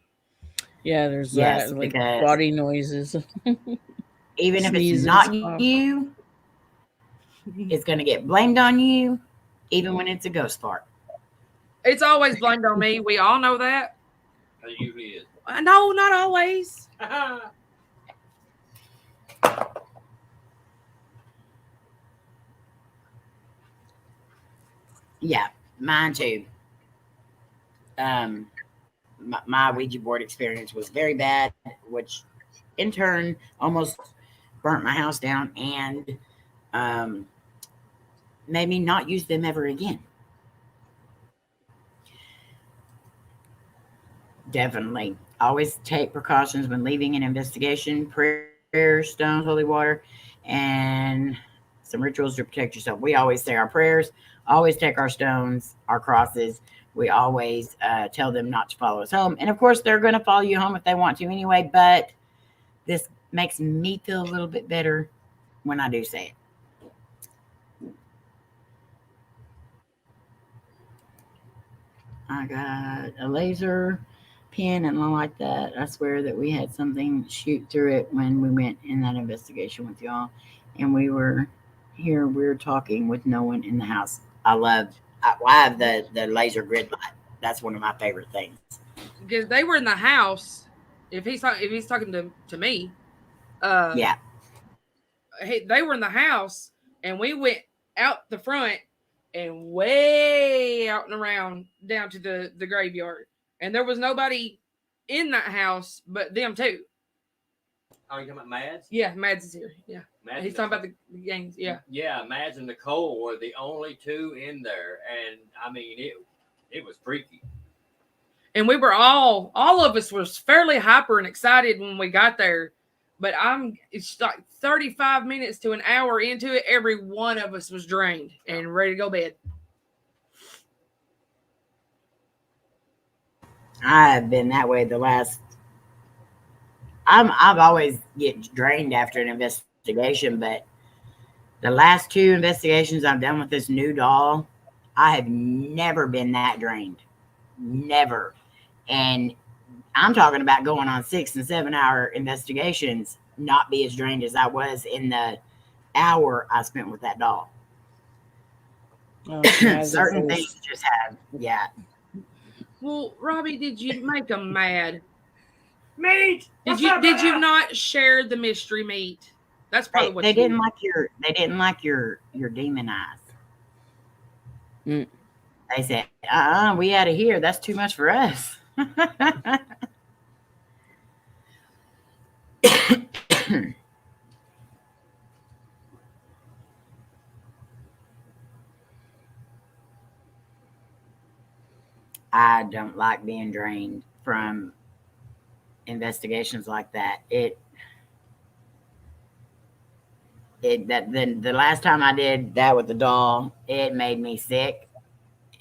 Speaker 4: Yeah, there's that, like body noises.
Speaker 1: Even if it's not you, it's going to get blamed on you, even when it's a ghost fart.
Speaker 3: It's always blamed on me. We all know that.
Speaker 5: It usually is.
Speaker 3: No, not always.
Speaker 1: Yeah, mine too. My Ouija board experience was very bad, which in turn almost burnt my house down and made me not use them ever again. Definitely. Always take precautions when leaving an investigation. Prayers, stones, holy water, and some rituals to protect yourself. We always say our prayers, always take our stones, our crosses. We always tell them not to follow us home. And of course, they're going to follow you home if they want to anyway, but this makes me feel a little bit better when I do say it. I got a laser. pin and all like that. I swear that we had something shoot through it when we went in that investigation with y'all, and we were talking with no one in the house. I have the laser grid light. That's one of my favorite things.
Speaker 3: Because they were in the house. If he's talking to me,
Speaker 1: yeah,
Speaker 3: they were in the house, and we went out the front and way out and around down to the graveyard, and there was nobody in that house but them too.
Speaker 5: Oh, you talking about Mads?
Speaker 3: Yeah, Mads is here. Yeah, Mads he's talking about the gangs. Yeah,
Speaker 5: yeah. Mads and Nicole were the only two in there, and I mean it was freaky.
Speaker 3: And we were all of us was fairly hyper and excited when we got there. But it's like 35 minutes to an hour into it, every one of us was drained and ready to go to bed.
Speaker 1: I've been that way the last. I've always get drained after an investigation, but the last 2 investigations I've done with this new doll, I have never been that drained. Never. And I'm talking about going on 6 and 7 hour investigations, not be as drained as I was in the hour I spent with that doll. Oh, certain things just have, yeah.
Speaker 3: Well, Robbie, did you make them mad?
Speaker 5: Meat.
Speaker 3: Did you not share the mystery meat? That's probably what
Speaker 1: they didn't like your demon eyes.
Speaker 4: Mm.
Speaker 1: They said, we out of here. That's too much for us. I don't like being drained from investigations like that. The last time I did that with the doll, it made me sick,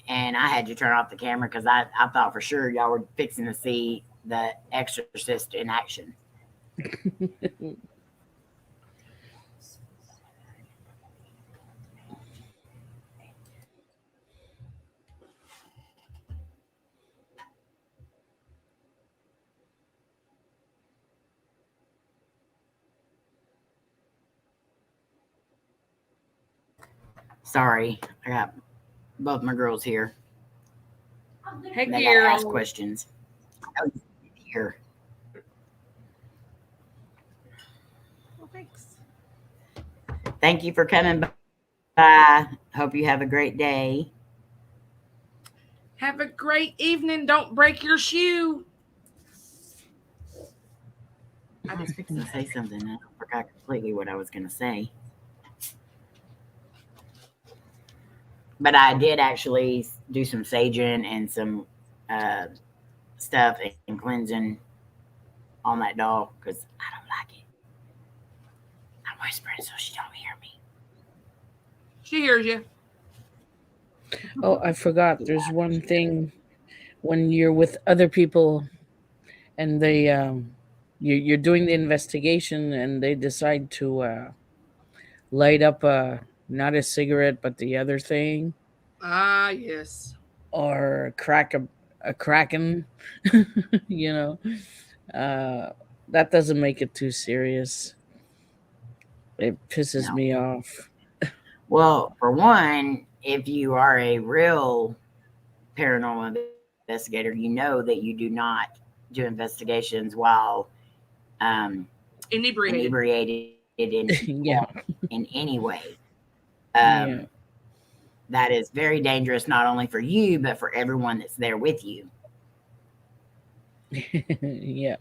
Speaker 1: and I had to turn off the camera because I thought for sure y'all were fixing to see the exorcist in action. Sorry, I got both my girls here.
Speaker 3: Hey,
Speaker 1: they gotta ask questions. Here.
Speaker 3: Well, thanks.
Speaker 1: Thank you for coming by. Hope you have a great day.
Speaker 3: Have a great evening. Don't break your shoe.
Speaker 1: I was fixing to say something. I forgot completely what I was going to say. But I did actually do some saging and some stuff and cleansing on that doll because I don't like it. I'm whispering so she don't hear me.
Speaker 3: She hears you.
Speaker 4: Oh, I forgot. There's one thing when you're with other people and they you're doing the investigation and they decide to light up not a cigarette but the other thing.
Speaker 3: Ah, yes.
Speaker 4: Or crack a kraken, you know. That doesn't make it too serious. It pisses me off.
Speaker 1: Well, for one, if you are a real paranormal investigator, you know that you do not do investigations while inebriated in, in any way. That is very dangerous, not only for you, but for everyone that's there with you.
Speaker 4: Yeah.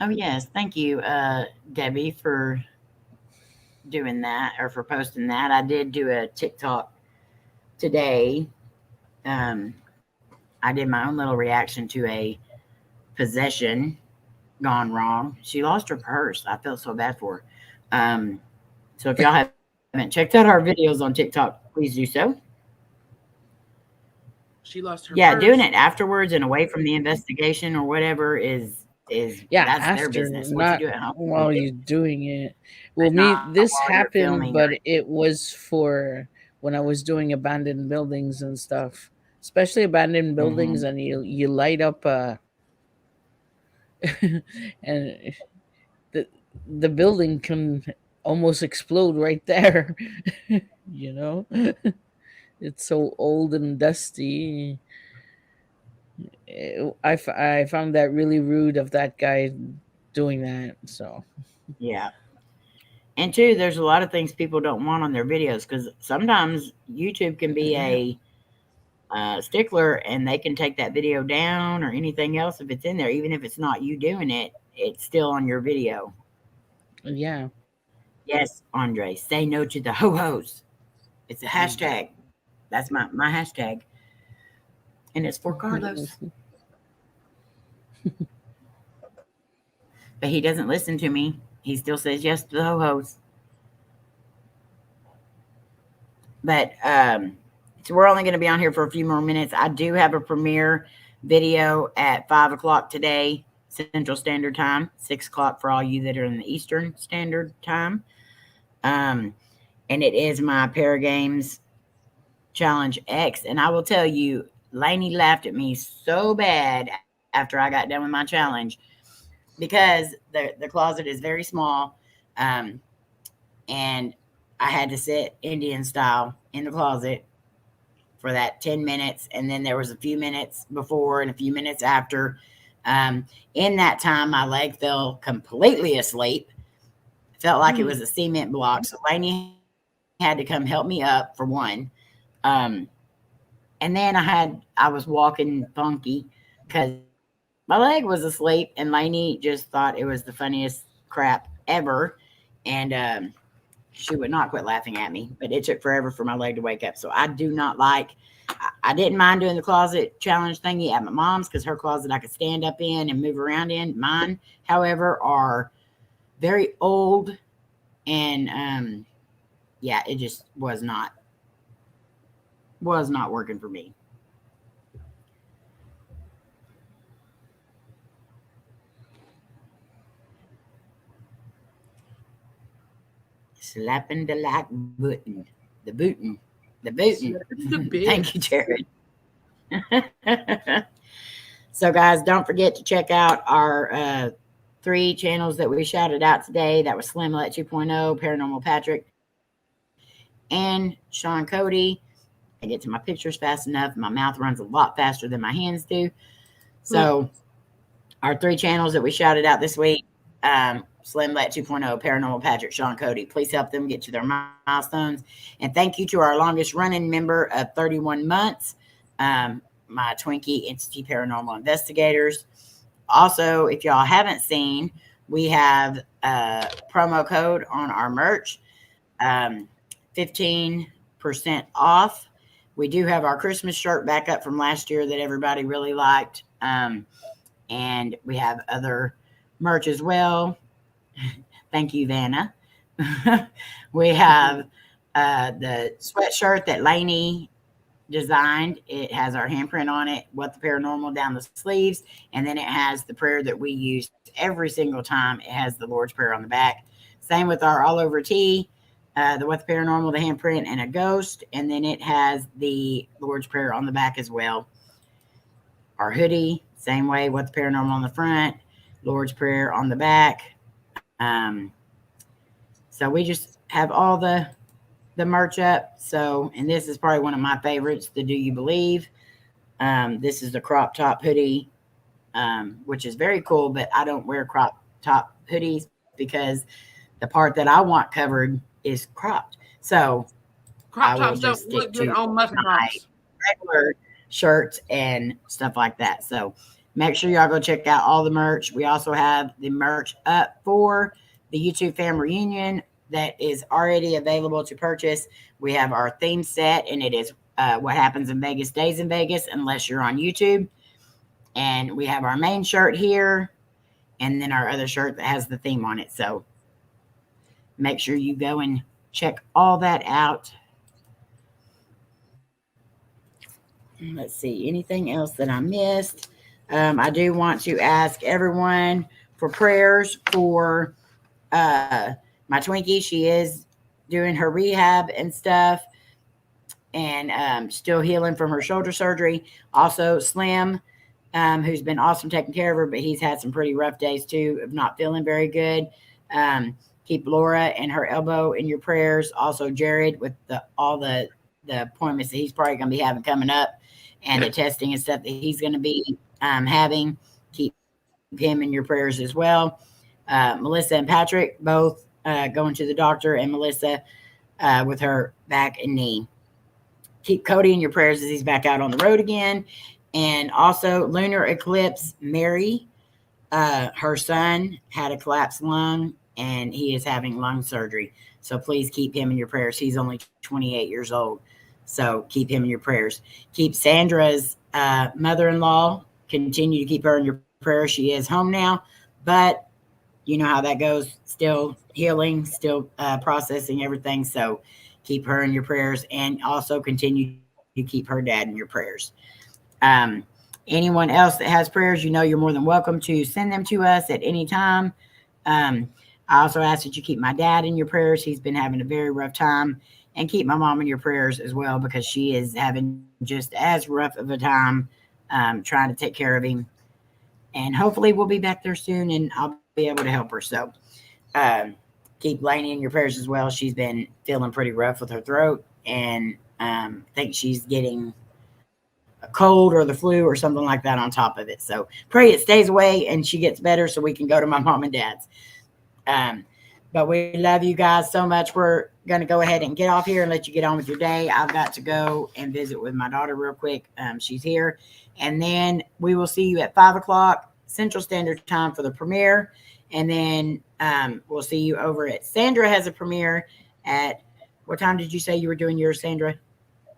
Speaker 1: Oh, yes. Thank you, Debbie, for doing that or for posting that. I did do a TikTok today. I did my own little reaction to a possession gone wrong. She lost her purse. I felt so bad for her. So if y'all haven't checked out our videos on TikTok, please do so.
Speaker 3: She lost her
Speaker 1: purse.
Speaker 3: Doing
Speaker 1: it afterwards and away from the investigation or whatever is that's their business.
Speaker 4: Not
Speaker 1: you do at home,
Speaker 4: while you're doing it. Well, this happened, but it was for when I was doing abandoned buildings and stuff. especially abandoned buildings, and you light up and the building can almost explode right there. You know, it's so old and dusty. I found that really rude of that guy doing that. So
Speaker 1: Yeah. And two, there's a lot of things people don't want on their videos because sometimes YouTube can be a stickler and they can take that video down or anything else if it's in there, even if it's not you doing it, it's still on your video.
Speaker 4: yeah.
Speaker 1: Yes, Andre, say no to the ho-hos. It's a hashtag. That's my hashtag. And it's for Carlos. But he doesn't listen to me. He still says yes to the ho-hos. But so we're only going to be on here for a few more minutes. I do have a premiere video at 5 o'clock today, Central Standard Time, 6 o'clock for all you that are in the Eastern Standard Time. And it is my Paragames Challenge X. And I will tell you, Layne laughed at me so bad after I got done with my challenge because the closet is very small. And I had to sit Indian style in the closet for that 10 minutes. And then there was a few minutes before and a few minutes after. In that time, my leg fell completely asleep. Felt like it was a cement block. So Layne had to come help me up for one. And then I was walking funky because my leg was asleep and Layne just thought it was the funniest crap ever. And she would not quit laughing at me, but it took forever for my leg to wake up. So I do not like, I didn't mind doing the closet challenge thingy at my mom's because her closet I could stand up in and move around in. Mine, however, are very old and yeah, it just was not working for me. Slapping the like button. The bootin'. Thank you, Jared. So, guys, don't forget to check out our 3 channels that we shouted out today. That was Slimlet 2.0, Paranormal Patrick, and Sean Cody. I get to my pictures fast enough. My mouth runs a lot faster than my hands do. So, our 3 channels that we shouted out this week, Slimlet 2.0, Paranormal Patrick, Sean Cody. Please help them get to their milestones. And thank you to our longest running member of 31 months, my Twinkie Entity Paranormal Investigators. Also, if y'all haven't seen, we have a promo code on our merch, 15% off. We do have our Christmas shirt back up from last year that everybody really liked. And we have other merch as well. Thank you, Vanna. We have the sweatshirt that Layne designed. It has our handprint on it, What the Paranormal down the sleeves, and then it has the prayer that we use every single time. It has the Lord's Prayer on the back. Same with our all over tee, the What the Paranormal, the handprint, and a ghost, and then it has the Lord's Prayer on the back as well. Our hoodie, same way, What the Paranormal on the front, Lord's Prayer on the back. So we just have all the merch up. So, and this is probably one of my favorites, the Do You Believe? This is the crop top hoodie, which is very cool, but I don't wear crop top hoodies because the part that I want covered is cropped. So
Speaker 3: crop tops don't look good on muskrats.
Speaker 1: Regular shirts and stuff like that. So make sure y'all go check out all the merch. We also have the merch up for the YouTube Fam Reunion that is already available to purchase. We have our theme set, and it is What Happens in Vegas Stays in Vegas, unless you're on YouTube. And we have our main shirt here, and then our other shirt that has the theme on it. So make sure you go and check all that out. Let's see, anything else that I missed? I do want to ask everyone for prayers for my Twinkie. She is doing her rehab and stuff. and still healing from her shoulder surgery. Also, Slim, who's been awesome taking care of her, but he's had some pretty rough days too of not feeling very good. Keep Lora and her elbow in your prayers. Also, Jared with all the appointments that he's probably going to be having coming up, and the testing and stuff that he's going to be having. Keep him in your prayers as well. Melissa and Patrick both going to the doctor, and Melissa with her back and knee. Keep Cody in your prayers as he's back out on the road again. And also lunar eclipse, Mary, her son had a collapsed lung and he is having lung surgery. So please keep him in your prayers. He's only 28 years old. So keep him in your prayers. Keep Sandra's mother-in-law. Continue to keep her in your prayers. She is home now, but you know how that goes. Still healing, still processing everything. So keep her in your prayers, and also continue to keep her dad in your prayers. Anyone else that has prayers, you know, you're more than welcome to send them to us at any time. I also ask that you keep my dad in your prayers. He's been having a very rough time, and keep my mom in your prayers as well, because she is having just as rough of a time trying to take care of him. And hopefully we'll be back there soon and I'll be able to help her. So keep Layne in your prayers as well. She's been feeling pretty rough with her throat, and think she's getting a cold or the flu or something like that on top of it. So pray it stays away and she gets better so we can go to my mom and dad's. But we love you guys so much. We're going to go ahead and get off here and let you get on with your day. I've got to go and visit with my daughter real quick. She's here. And then we will see you at 5 o'clock Central Standard Time for the premiere. And then we'll see you over at Sandra has a premiere at, what time did you say you were doing yours, Sandra?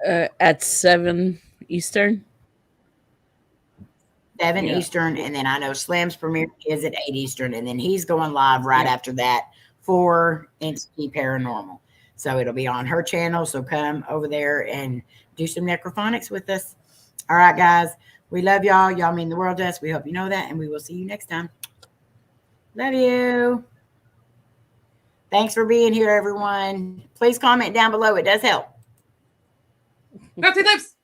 Speaker 4: At 7 Eastern.
Speaker 1: 7 Eastern. And then I know Slim's premiere is at 8 Eastern. And then he's going live right after that for Entity Paranormal. So it'll be on her channel. So come over there and do some necrophonics with us. All right, guys. We love y'all. Y'all mean the world to us. We hope you know that. And we will see you next time. Love you. Thanks for being here, everyone. Please comment down below. It does help.
Speaker 3: Got 2 tips.